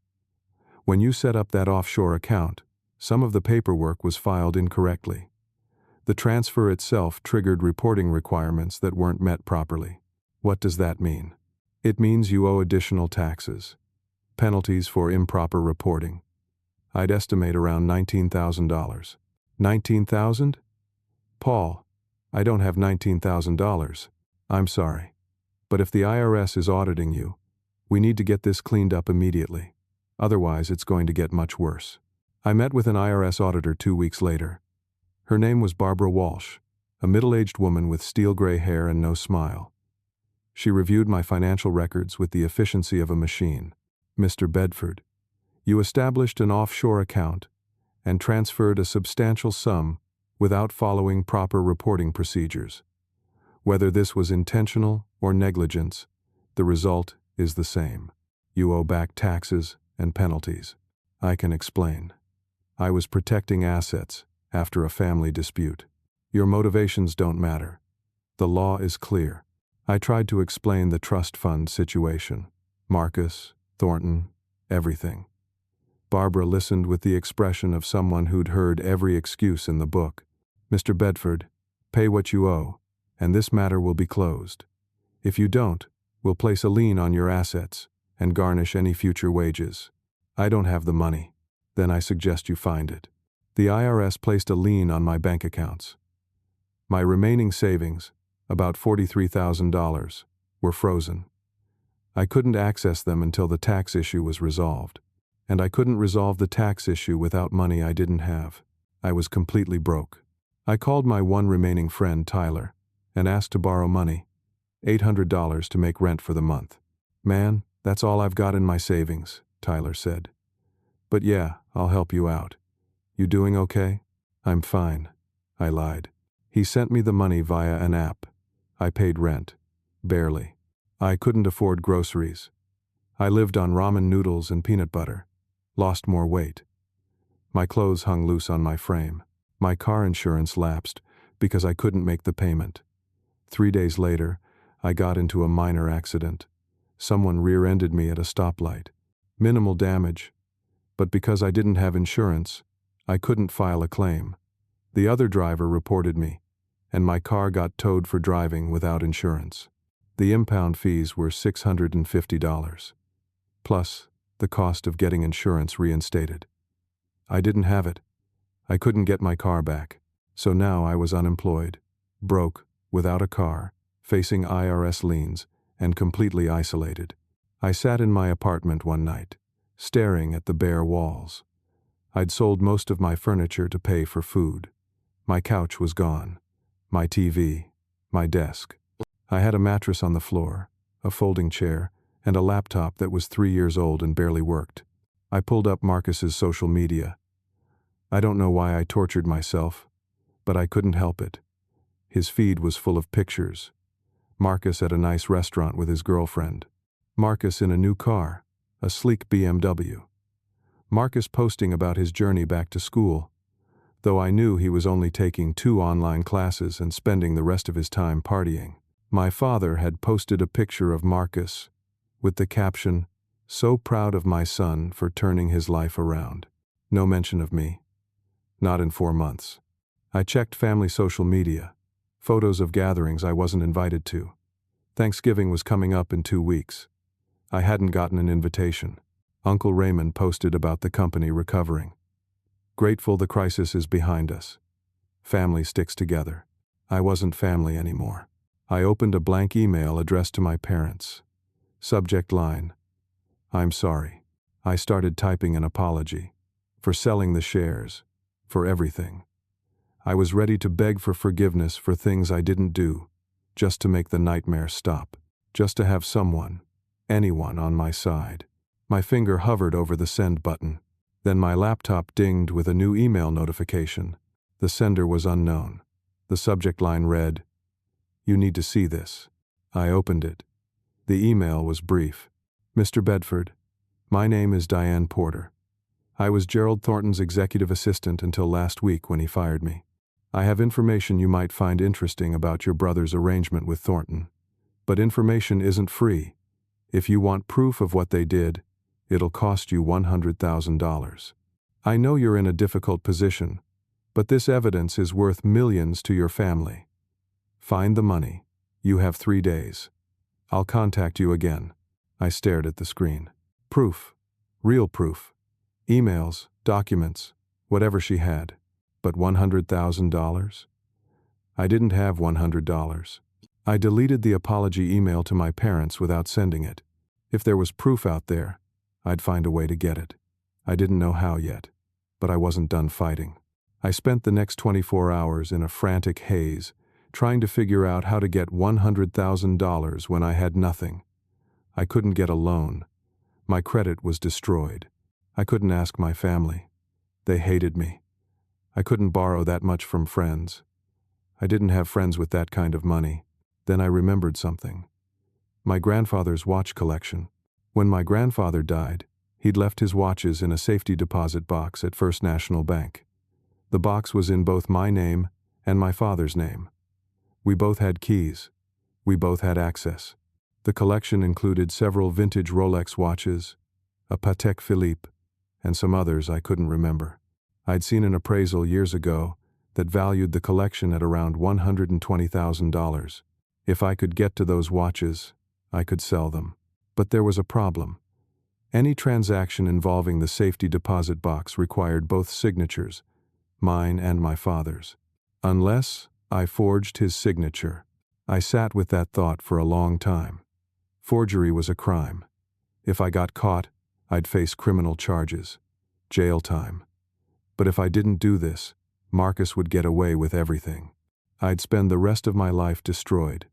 A: When you set up that offshore account, some of the paperwork was filed incorrectly. The transfer itself triggered reporting requirements that weren't met properly. What does that mean? It means you owe additional taxes, penalties for improper reporting. I'd estimate around $19,000. $19,000? Paul, I don't have $19,000. I'm sorry. But if the IRS is auditing you, we need to get this cleaned up immediately. Otherwise, it's going to get much worse. I met with an IRS auditor 2 weeks later. Her name was Barbara Walsh, a middle-aged woman with steel-gray hair and no smile. She reviewed my financial records with the efficiency of a machine. Mr. Bedford, you established an offshore account and transferred a substantial sum without following proper reporting procedures. Whether this was intentional or negligence, the result is the same. You owe back taxes and penalties. I can explain. I was protecting assets after a family dispute. Your motivations don't matter. The law is clear. I tried to explain the trust fund situation. Marcus, Thornton, everything. Barbara listened with the expression of someone who'd heard every excuse in the book. Mr. Bedford, pay what you owe, and this matter will be closed. If you don't, we'll place a lien on your assets and garnish any future wages. I don't have the money. Then I suggest you find it. The IRS placed a lien on my bank accounts. My remaining savings, about $43,000, were frozen. I couldn't access them until the tax issue was resolved. And I couldn't resolve the tax issue without money I didn't have. I was completely broke. I called my one remaining friend, Tyler, and asked to borrow money, $800 to make rent for the month. Man, that's all I've got in my savings, Tyler said. But yeah, I'll help you out. You doing okay? I'm fine, I lied. He sent me the money via an app. I paid rent. Barely. I couldn't afford groceries. I lived on ramen noodles and peanut butter. Lost more weight. My clothes hung loose on my frame. My car insurance lapsed because I couldn't make the payment. 3 days later, I got into a minor accident. Someone rear-ended me at a stoplight. Minimal damage, But because I didn't have insurance, I couldn't file a claim. The other driver reported me, and my car got towed for driving without insurance. The impound fees were $650, plus the cost of getting insurance reinstated. I didn't have it. I couldn't get my car back. So now I was unemployed, broke, without a car, facing IRS liens, and completely isolated. I sat in my apartment one night, staring at the bare walls. I'd sold most of my furniture to pay for food. My couch was gone. My TV, my desk. I had a mattress on the floor, a folding chair, and a laptop that was 3 years old and barely worked. I pulled up Marcus's social media. I don't know why I tortured myself, but I couldn't help it. His feed was full of pictures. Marcus at a nice restaurant with his girlfriend. Marcus in a new car, a sleek BMW. Marcus posting about his journey back to school, though I knew he was only taking 2 online classes and spending the rest of his time partying. My father had posted a picture of Marcus with the caption, "So proud of my son for turning his life around." No mention of me. Not in 4 months. I checked family social media. Photos of gatherings I wasn't invited to. Thanksgiving was coming up in 2 weeks. I hadn't gotten an invitation. Uncle Raymond posted about the company recovering. Grateful the crisis is behind us. Family sticks together. I wasn't family anymore. I opened a blank email addressed to my parents. Subject line, "I'm sorry." I started typing an apology. For selling the shares. For everything. I was ready to beg for forgiveness for things I didn't do, just to make the nightmare stop. Just to have someone, anyone on my side. My finger hovered over the send button. Then my laptop dinged with a new email notification. The sender was unknown. The subject line read, "You need to see this." I opened it. The email was brief. "Mr. Bedford, my name is Diane Porter. I was Gerald Thornton's executive assistant until last week when he fired me. I have information you might find interesting about your brother's arrangement with Thornton. But information isn't free. If you want proof of what they did, it'll cost you $100,000. I know you're in a difficult position, but this evidence is worth millions to your family. Find the money. You have 3 days. I'll contact you again." I stared at the screen. Proof. Real proof. Emails, documents, whatever she had. But $100,000? I didn't have $100. I deleted the apology email to my parents without sending it. If there was proof out there, I'd find a way to get it. I didn't know how yet, but I wasn't done fighting. I spent the next 24 hours in a frantic haze, trying to figure out how to get $100,000 when I had nothing. I couldn't get a loan. My credit was destroyed. I couldn't ask my family. They hated me. I couldn't borrow that much from friends. I didn't have friends with that kind of money. Then I remembered something. My grandfather's watch collection. When my grandfather died, he'd left his watches in a safety deposit box at First National Bank. The box was in both my name and my father's name. We both had keys. We both had access. The collection included several vintage Rolex watches, a Patek Philippe, and some others I couldn't remember. I'd seen an appraisal years ago that valued the collection at around $120,000. If I could get to those watches, I could sell them. But there was a problem. Any transaction involving the safety deposit box required both signatures, mine and my father's. Unless I forged his signature. I sat with that thought for a long time. Forgery was a crime. If I got caught, I'd face criminal charges, jail time. But if I didn't do this, Marcus would get away with everything. I'd spend the rest of my life destroyed,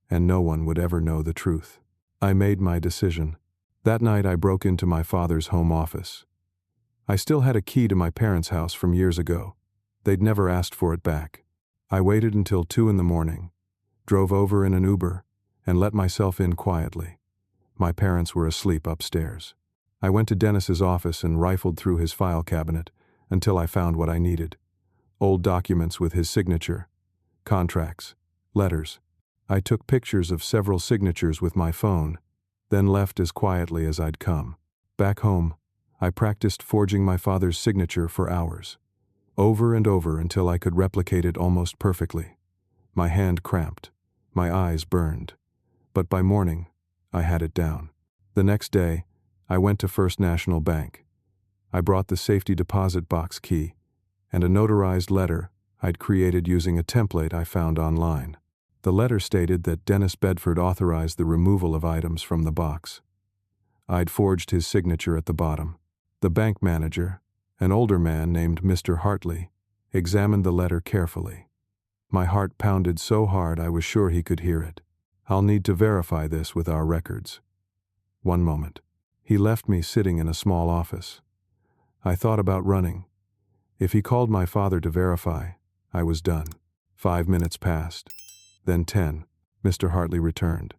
A: and no one would ever know the truth. I made my decision. That night I broke into my father's home office. I still had a key to my parents' house from years ago. They'd never asked for it back. I waited until 2 in the morning, drove over in an Uber, and let myself in quietly. My parents were asleep upstairs. I went to Dennis's office and rifled through his file cabinet until I found what I needed. Old documents with his signature, contracts, letters. I took pictures of several signatures with my phone, then left as quietly as I'd come. Back home, I practiced forging my father's signature for hours, over and over until I could replicate it almost perfectly. My hand cramped, my eyes burned, but by morning, I had it down. The next day, I went to First National Bank. I brought the safety deposit box key and a notarized letter I'd created using a template I found online. The letter stated that Dennis Bedford authorized the removal of items from the box. I'd forged his signature at the bottom. The bank manager, an older man named Mr. Hartley, examined the letter carefully. My heart pounded so hard I was sure he could hear it. I'll need to verify this with our records. One moment. He left me sitting in a small office. I thought about running. If he called my father to verify, I was done. 5 minutes passed. Then 10. Mr. Hartley returned.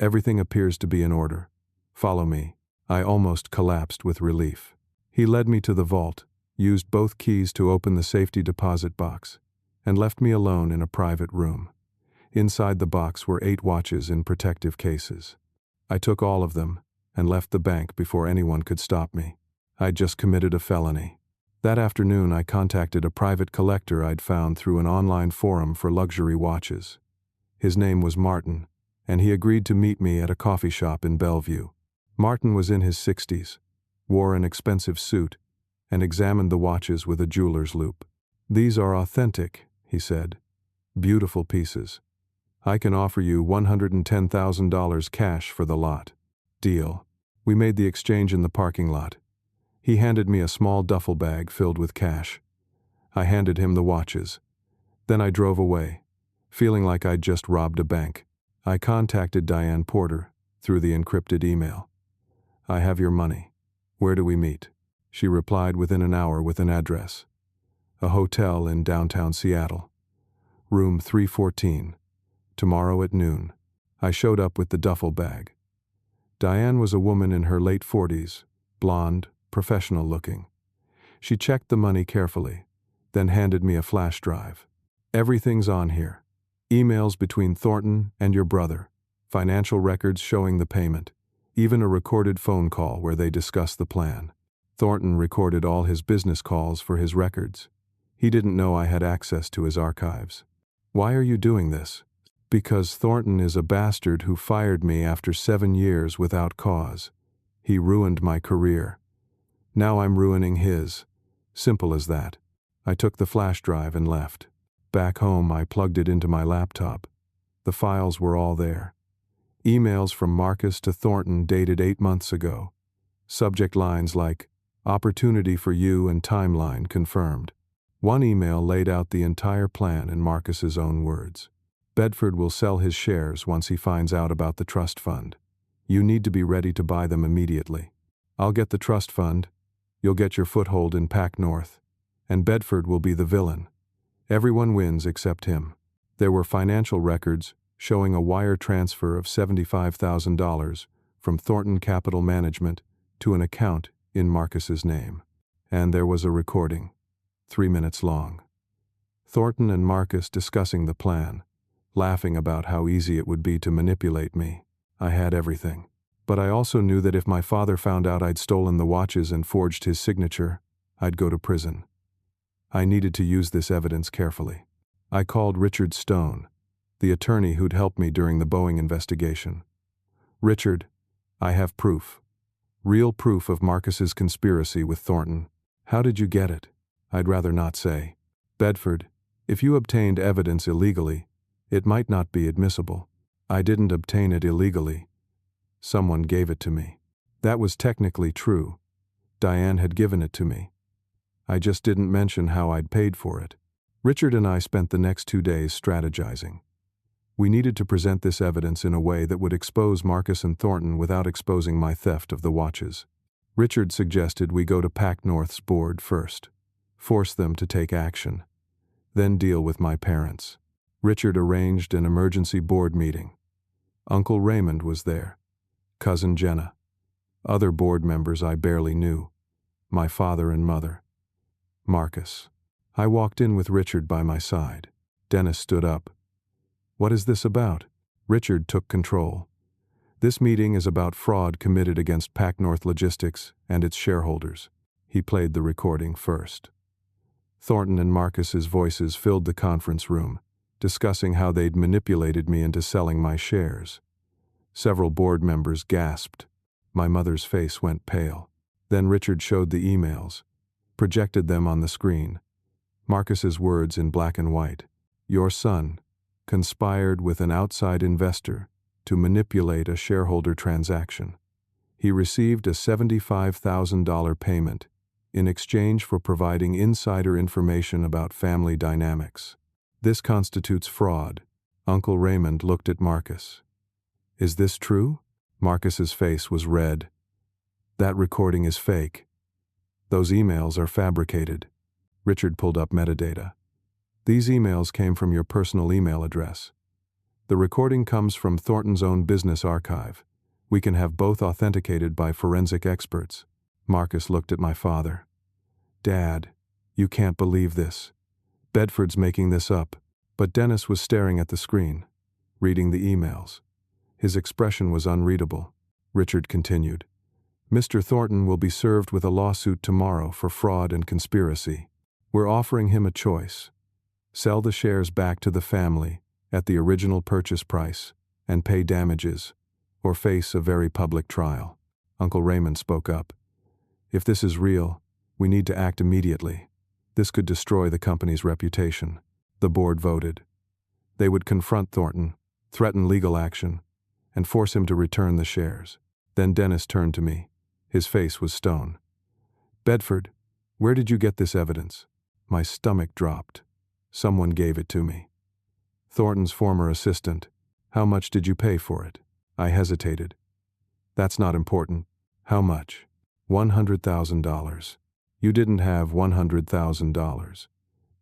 A: Everything appears to be in order. Follow me. I almost collapsed with relief. He led me to the vault, used both keys to open the safety deposit box, and left me alone in a private room. Inside the box were 8 watches in protective cases. I took all of them and left the bank before anyone could stop me. I'd just committed a felony. That afternoon, I contacted a private collector I'd found through an online forum for luxury watches. His name was Martin, and he agreed to meet me at a coffee shop in Bellevue. Martin was in his 60s, wore an expensive suit, and examined the watches with a jeweler's loupe. "These are authentic," he said. "Beautiful pieces. I can offer you $110,000 cash for the lot." Deal. We made the exchange in the parking lot. He handed me a small duffel bag filled with cash. I handed him the watches. Then I drove away, feeling like I'd just robbed a bank. I contacted Diane Porter through the encrypted email. "I have your money. Where do we meet?" She replied within an hour with an address. A hotel in downtown Seattle. Room 314. Tomorrow at noon. I showed up with the duffel bag. Diane was a woman in her late 40s, blonde, professional looking. She checked the money carefully, then handed me a flash drive. "Everything's on here. Emails between Thornton and your brother, financial records showing the payment, even a recorded phone call where they discussed the plan. Thornton recorded all his business calls for his records. He didn't know I had access to his archives." "Why are you doing this?" "Because Thornton is a bastard who fired me after 7 years without cause. He ruined my career. Now I'm ruining his. Simple as that." I took the flash drive and left. Back home, I plugged it into my laptop. The files were all there. Emails from Marcus to Thornton dated 8 months ago. Subject lines like, "Opportunity for you and timeline confirmed." One email laid out the entire plan in Marcus's own words. "Bedford will sell his shares once he finds out about the trust fund. You need to be ready to buy them immediately. I'll get the trust fund. You'll get your foothold in Pac North. And Bedford will be the villain. Everyone wins except him." There were financial records showing a wire transfer of $75,000 from Thornton Capital Management to an account in Marcus's name. And there was a recording, 3 minutes long. Thornton and Marcus discussing the plan, laughing about how easy it would be to manipulate me. I had everything. But I also knew that if my father found out I'd stolen the watches and forged his signature, I'd go to prison. I needed to use this evidence carefully. I called Richard Stone, the attorney who'd helped me during the Boeing investigation. "Richard, I have proof. Real proof of Marcus's conspiracy with Thornton." "How did you get it?" "I'd rather not say." "Bedford, if you obtained evidence illegally, it might not be admissible." "I didn't obtain it illegally. Someone gave it to me." That was technically true. Diane had given it to me. I just didn't mention how I'd paid for it. Richard and I spent the next 2 days strategizing. We needed to present this evidence in a way that would expose Marcus and Thornton without exposing my theft of the watches. Richard suggested we go to Pac North's board first, force them to take action, then deal with my parents. Richard arranged an emergency board meeting. Uncle Raymond was there, cousin Jenna, other board members I barely knew, my father and mother, Marcus. I walked in with Richard by my side. Dennis stood up. "What is this about?" Richard took control. This meeting is about fraud committed against Pac North Logistics and its shareholders. He played the recording first. Thornton and Marcus's voices filled the conference room, discussing how they'd manipulated me into selling my shares. Several board members gasped. My mother's face went pale. Then Richard showed the emails, projected them on the screen. Marcus's words in black and white. Your son conspired with an outside investor to manipulate a shareholder transaction. He received a $75,000 payment in exchange for providing insider information about family dynamics. This constitutes fraud. Uncle Raymond looked at Marcus. Is this true? Marcus's face was red. That recording is fake. Those emails are fabricated. Richard pulled up metadata. These emails came from your personal email address. The recording comes from Thornton's own business archive. We can have both authenticated by forensic experts. Marcus looked at my father. Dad, you can't believe this. Bedford's making this up. But Dennis was staring at the screen, reading the emails. His expression was unreadable. Richard continued. Mr. Thornton will be served with a lawsuit tomorrow for fraud and conspiracy. We're offering him a choice. Sell the shares back to the family at the original purchase price and pay damages, or face a very public trial. Uncle Raymond spoke up. If this is real, we need to act immediately. This could destroy the company's reputation. The board voted. They would confront Thornton, threaten legal action, and force him to return the shares. Then Dennis turned to me. His face was stone. Bedford, where did you get this evidence? My stomach dropped. Someone gave it to me. Thornton's former assistant. How much did you pay for it? I hesitated. That's not important. How much? $100,000. You didn't have $100,000.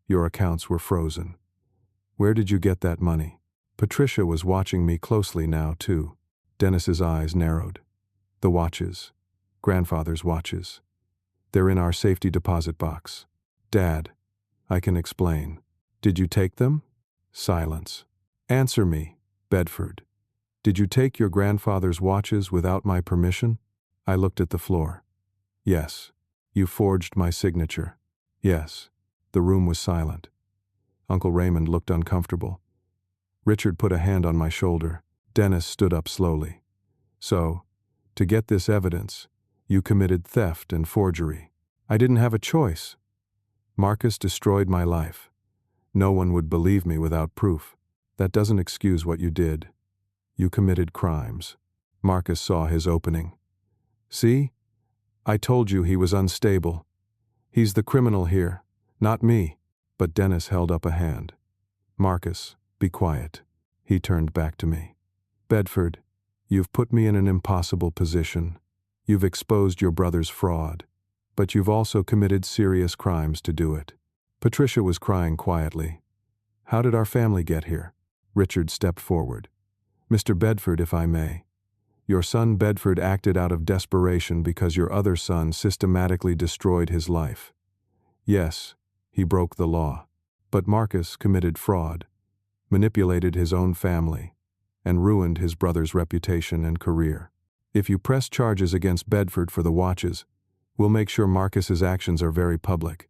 A: Your accounts were frozen. Where did you get that money? Patricia was watching me closely now, too. Dennis's eyes narrowed. The watches. Grandfather's watches. They're in our safety deposit box. Dad, I can explain. Did you take them? Silence. Answer me, Bedford. Did you take your grandfather's watches without my permission? I looked at the floor. Yes. You forged my signature. Yes. The room was silent. Uncle Raymond looked uncomfortable. Richard put a hand on my shoulder. Dennis stood up slowly. So, to get this evidence, you committed theft and forgery. I didn't have a choice. Marcus destroyed my life. No one would believe me without proof. That doesn't excuse what you did. You committed crimes. Marcus saw his opening. See? I told you he was unstable. He's the criminal here, not me. But Dennis held up a hand. Marcus, be quiet. He turned back to me. Bedford, you've put me in an impossible position. You've exposed your brother's fraud, but you've also committed serious crimes to do it. Patricia was crying quietly. How did our family get here? Richard stepped forward. Mr. Bedford, if I may. Your son Bedford acted out of desperation because your other son systematically destroyed his life. Yes, he broke the law. But Marcus committed fraud, manipulated his own family, and ruined his brother's reputation and career. If you press charges against Bedford for the watches, we'll make sure Marcus's actions are very public.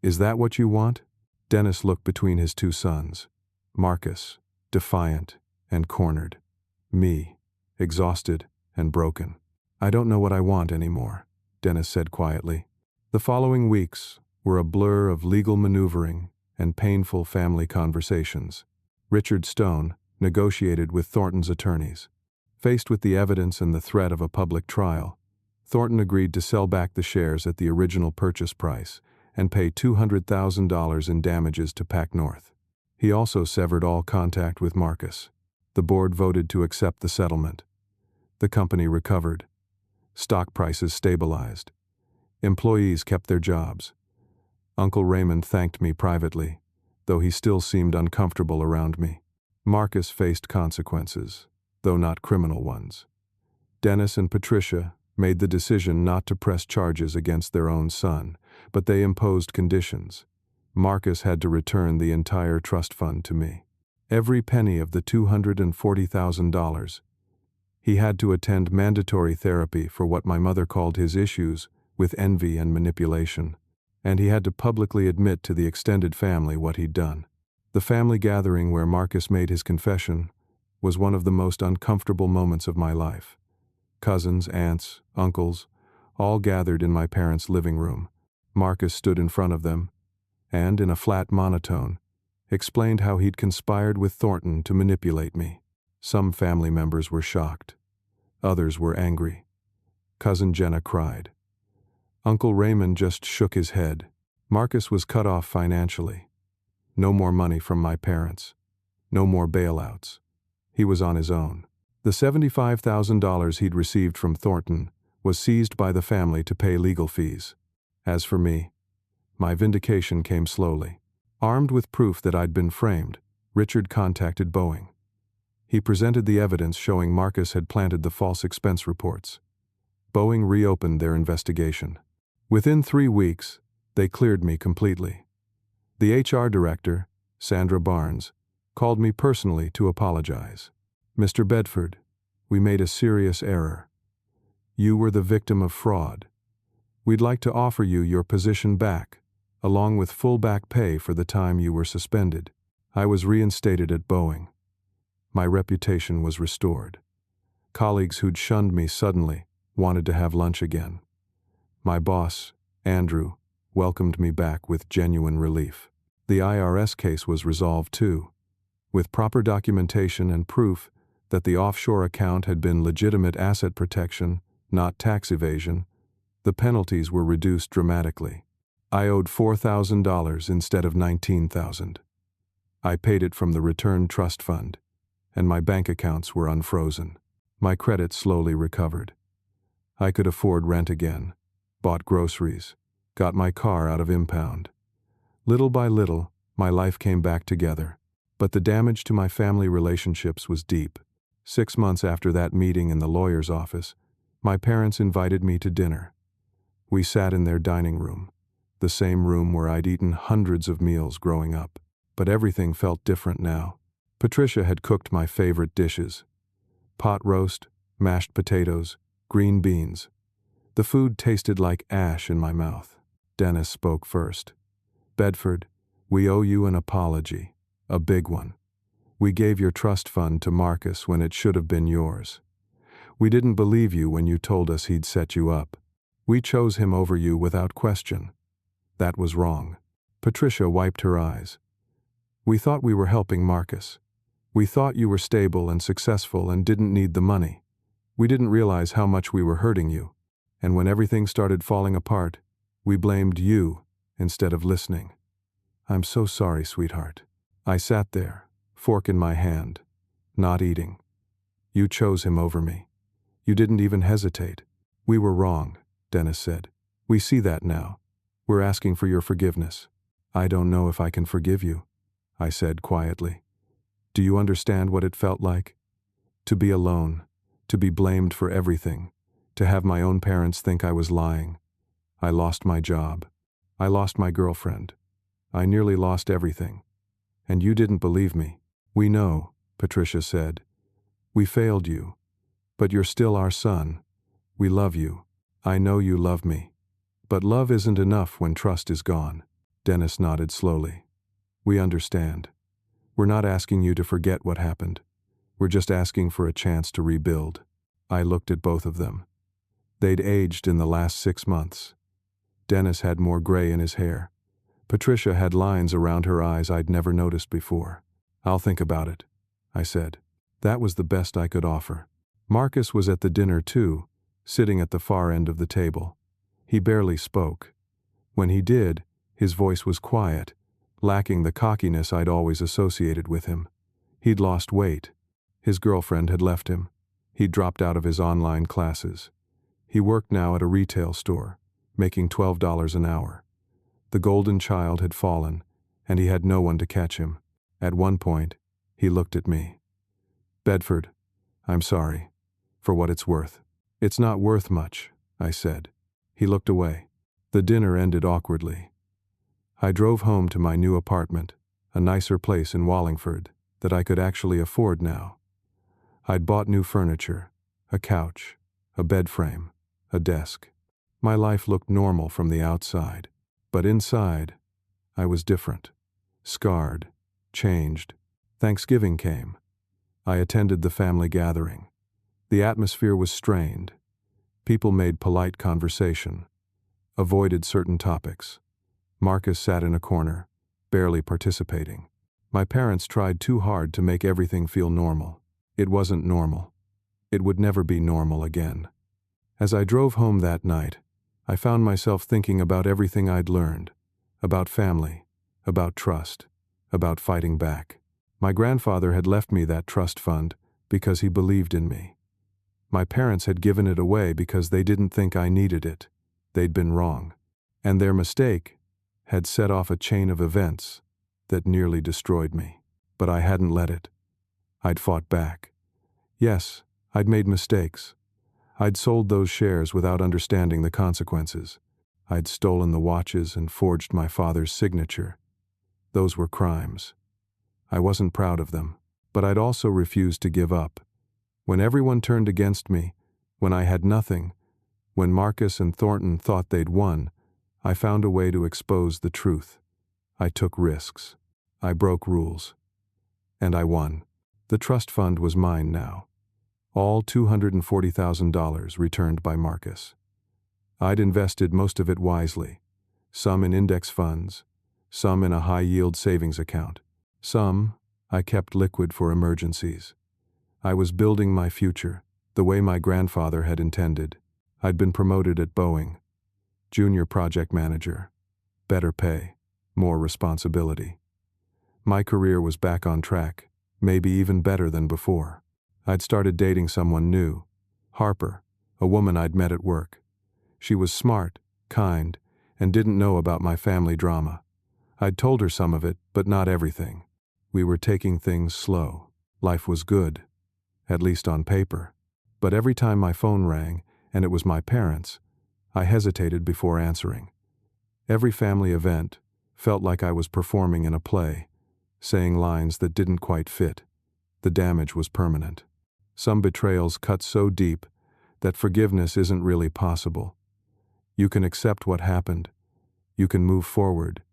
A: Is that what you want? Dennis looked between his two sons. Marcus, defiant and cornered. Me, exhausted and broken. I don't know what I want anymore, Dennis said quietly. The following weeks were a blur of legal maneuvering and painful family conversations. Richard Stone negotiated with Thornton's attorneys. Faced with the evidence and the threat of a public trial, Thornton agreed to sell back the shares at the original purchase price and pay $200,000 in damages to Pac North. He also severed all contact with Marcus. The board voted to accept the settlement. The company recovered. Stock prices stabilized. Employees kept their jobs. Uncle Raymond thanked me privately, though he still seemed uncomfortable around me. Marcus faced consequences, though not criminal ones. Dennis and Patricia made the decision not to press charges against their own son, but they imposed conditions. Marcus had to return the entire trust fund to me. Every penny of the $240,000. He had to attend mandatory therapy for what my mother called his issues with envy and manipulation, and he had to publicly admit to the extended family what he'd done. The family gathering where Marcus made his confession was one of the most uncomfortable moments of my life. Cousins, aunts, uncles, all gathered in my parents' living room. Marcus stood in front of them, and, in a flat monotone, explained how he'd conspired with Thornton to manipulate me. Some family members were shocked. Others were angry. Cousin Jenna cried. Uncle Raymond just shook his head. Marcus was cut off financially. No more money from my parents. No more bailouts. He was on his own. The $75,000 he'd received from Thornton was seized by the family to pay legal fees. As for me, my vindication came slowly. Armed with proof that I'd been framed, Richard contacted Boeing. He presented the evidence showing Marcus had planted the false expense reports. Boeing reopened their investigation. Within 3 weeks, they cleared me completely. The HR director, Sandra Barnes, called me personally to apologize. Mr. Bedford, we made a serious error. You were the victim of fraud. We'd like to offer you your position back, along with full back pay for the time you were suspended. I was reinstated at Boeing. My reputation was restored. Colleagues who'd shunned me suddenly wanted to have lunch again. My boss, Andrew, welcomed me back with genuine relief. The IRS case was resolved too. With proper documentation and proof that the offshore account had been legitimate asset protection, not tax evasion, the penalties were reduced dramatically. I owed $4,000 instead of $19,000. I paid it from the return trust fund, and my bank accounts were unfrozen. My credit slowly recovered. I could afford rent again, bought groceries, got my car out of impound. Little by little, my life came back together, but the damage to my family relationships was deep. 6 months after that meeting in the lawyer's office, my parents invited me to dinner. We sat in their dining room, the same room where I'd eaten hundreds of meals growing up. But everything felt different now. Patricia had cooked my favorite dishes: pot roast, mashed potatoes, green beans. The food tasted like ash in my mouth. Dennis spoke first. Bedford, we owe you an apology, a big one. We gave your trust fund to Marcus when it should have been yours. We didn't believe you when you told us he'd set you up. We chose him over you without question. That was wrong. Patricia wiped her eyes. We thought we were helping Marcus. We thought you were stable and successful and didn't need the money. We didn't realize how much we were hurting you. And when everything started falling apart, we blamed you instead of listening. I'm so sorry, sweetheart. I sat there, fork in my hand, not eating. You chose him over me. You didn't even hesitate. We were wrong, Dennis said. We see that now. We're asking for your forgiveness. I don't know if I can forgive you, I said quietly. Do you understand what it felt like? To be alone, to be blamed for everything, to have my own parents think I was lying. I lost my job. I lost my girlfriend. I nearly lost everything. And you didn't believe me. We know, Patricia said. We failed you. But you're still our son. We love you. I know you love me. But love isn't enough when trust is gone. Dennis nodded slowly. We understand. We're not asking you to forget what happened. We're just asking for a chance to rebuild. I looked at both of them. They'd aged in the last 6 months. Dennis had more gray in his hair. Patricia had lines around her eyes I'd never noticed before. I'll think about it, I said. That was the best I could offer. Marcus was at the dinner too, sitting at the far end of the table. He barely spoke. When he did, his voice was quiet, lacking the cockiness I'd always associated with him. He'd lost weight. His girlfriend had left him. He'd dropped out of his online classes. He worked now at a retail store, making $12 an hour. The golden child had fallen, and he had no one to catch him. At one point, he looked at me. Bedford, I'm sorry, for what it's worth. It's not worth much, I said. He looked away. The dinner ended awkwardly. I drove home to my new apartment, a nicer place in Wallingford that I could actually afford now. I'd bought new furniture, a couch, a bed frame, a desk. My life looked normal from the outside, but inside, I was different. Scarred, changed. Thanksgiving came. I attended the family gathering. The atmosphere was strained. People made polite conversation, avoided certain topics. Marcus sat in a corner, barely participating. My parents tried too hard to make everything feel normal. It wasn't normal. It would never be normal again. As I drove home that night, I found myself thinking about everything I'd learned, about family, about trust, about fighting back. My grandfather had left me that trust fund because he believed in me. My parents had given it away because they didn't think I needed it. They'd been wrong. And their mistake had set off a chain of events that nearly destroyed me. But I hadn't let it. I'd fought back. Yes, I'd made mistakes. I'd sold those shares without understanding the consequences. I'd stolen the watches and forged my father's signature. Those were crimes. I wasn't proud of them, but I'd also refused to give up. When everyone turned against me, when I had nothing, when Marcus and Thornton thought they'd won, I found a way to expose the truth. I took risks. I broke rules. And I won. The trust fund was mine now. All $240,000 returned by Marcus. I'd invested most of it wisely, some in index funds, some in a high-yield savings account. Some I kept liquid for emergencies. I was building my future, the way my grandfather had intended. I'd been promoted at Boeing. Junior project manager. Better pay, more responsibility. My career was back on track, maybe even better than before. I'd started dating someone new, Harper, a woman I'd met at work. She was smart, kind, and didn't know about my family drama. I'd told her some of it, but not everything. We were taking things slow. Life was good, at least on paper. But every time my phone rang, and it was my parents, I hesitated before answering. Every family event felt like I was performing in a play, saying lines that didn't quite fit. The damage was permanent. Some betrayals cut so deep that forgiveness isn't really possible. You can accept what happened, you can move forward,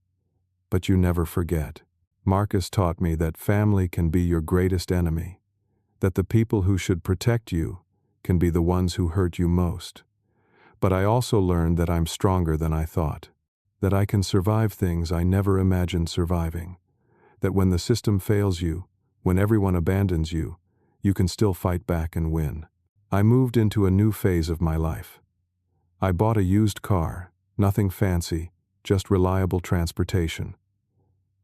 A: but you never forget. Marcus taught me that family can be your greatest enemy, that the people who should protect you can be the ones who hurt you most. But I also learned that I'm stronger than I thought, that I can survive things I never imagined surviving, that when the system fails you, when everyone abandons you, you can still fight back and win. I moved into a new phase of my life. I bought a used car, nothing fancy, just reliable transportation.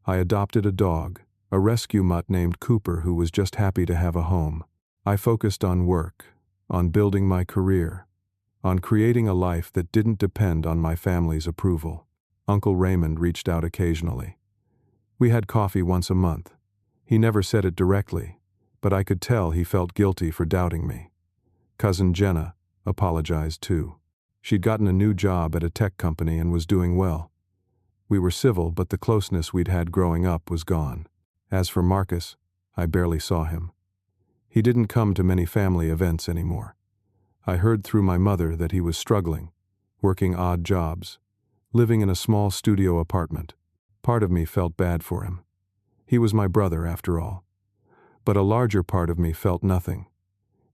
A: I adopted a dog, a rescue mutt named Cooper who was just happy to have a home. I focused on work, on building my career, on creating a life that didn't depend on my family's approval. Uncle Raymond reached out occasionally. We had coffee once a month. He never said it directly, but I could tell he felt guilty for doubting me. Cousin Jenna apologized too. She'd gotten a new job at a tech company and was doing well. We were civil, but the closeness we'd had growing up was gone. As for Marcus, I barely saw him. He didn't come to many family events anymore. I heard through my mother that he was struggling, working odd jobs, living in a small studio apartment. Part of me felt bad for him. He was my brother, after all. But a larger part of me felt nothing.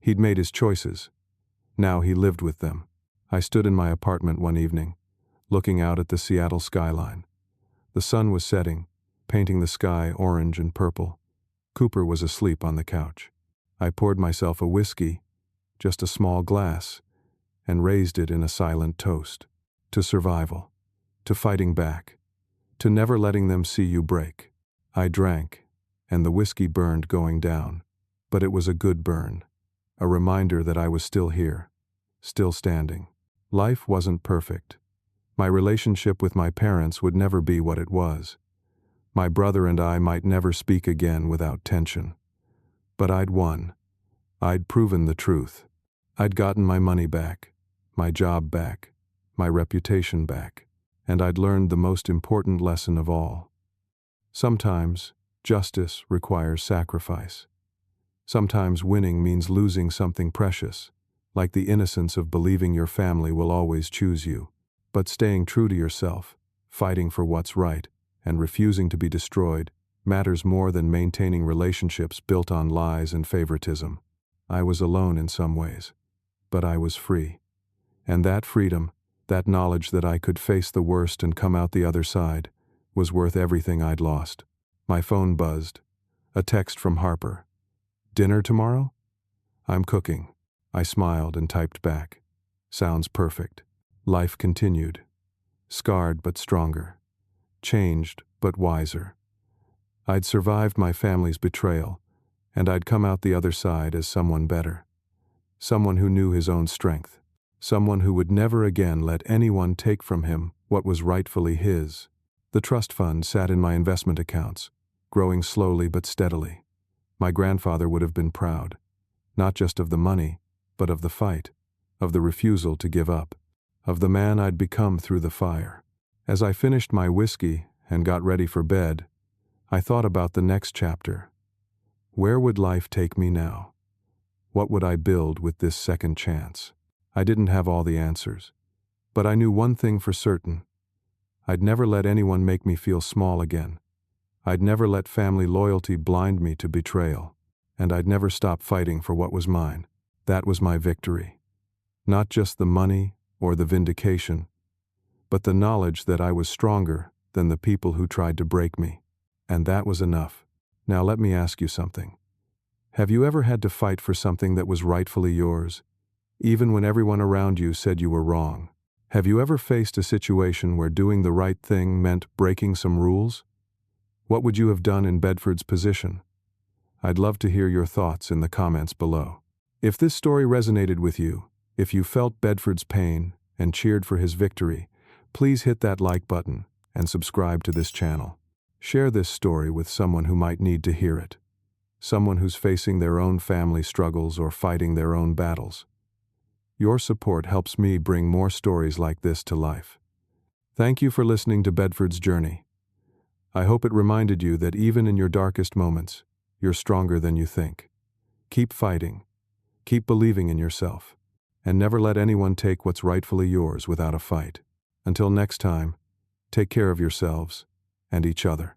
A: He'd made his choices. Now he lived with them. I stood in my apartment one evening, looking out at the Seattle skyline. The sun was setting, painting the sky orange and purple. Cooper was asleep on the couch. I poured myself a whiskey, just a small glass, and raised it in a silent toast. To survival, to fighting back, to never letting them see you break. I drank, and the whiskey burned going down, but it was a good burn, a reminder that I was still here, still standing. Life wasn't perfect. My relationship with my parents would never be what it was. My brother and I might never speak again without tension. But I'd won. I'd proven the truth. I'd gotten my money back, my job back, my reputation back, and I'd learned the most important lesson of all. Sometimes, justice requires sacrifice. Sometimes winning means losing something precious, like the innocence of believing your family will always choose you. But staying true to yourself, fighting for what's right, and refusing to be destroyed, matters more than maintaining relationships built on lies and favoritism. I was alone in some ways, but I was free. And that freedom, that knowledge that I could face the worst and come out the other side, was worth everything I'd lost. My phone buzzed. A text from Harper. "Dinner tomorrow?" "I'm cooking." I smiled and typed back. "Sounds perfect." Life continued. Scarred but stronger. Changed but wiser. I'd survived my family's betrayal, and I'd come out the other side as someone better. Someone who knew his own strength. Someone who would never again let anyone take from him what was rightfully his. The trust fund sat in my investment accounts, growing slowly but steadily. My grandfather would have been proud, not just of the money, but of the fight, of the refusal to give up, of the man I'd become through the fire. As I finished my whiskey and got ready for bed, I thought about the next chapter. Where would life take me now? What would I build with this second chance? I didn't have all the answers, but I knew one thing for certain. I'd never let anyone make me feel small again. I'd never let family loyalty blind me to betrayal, and I'd never stop fighting for what was mine. That was my victory. Not just the money or the vindication, but the knowledge that I was stronger than the people who tried to break me. And that was enough. Now let me ask you something. Have you ever had to fight for something that was rightfully yours, even when everyone around you said you were wrong? Have you ever faced a situation where doing the right thing meant breaking some rules? What would you have done in Bedford's position? I'd love to hear your thoughts in the comments below. If this story resonated with you, if you felt Bedford's pain and cheered for his victory, please hit that like button and subscribe to this channel. Share this story with someone who might need to hear it. Someone who's facing their own family struggles or fighting their own battles. Your support helps me bring more stories like this to life. Thank you for listening to Bedford's Journey. I hope it reminded you that even in your darkest moments, you're stronger than you think. Keep fighting, keep believing in yourself, and never let anyone take what's rightfully yours without a fight. Until next time, take care of yourselves and each other.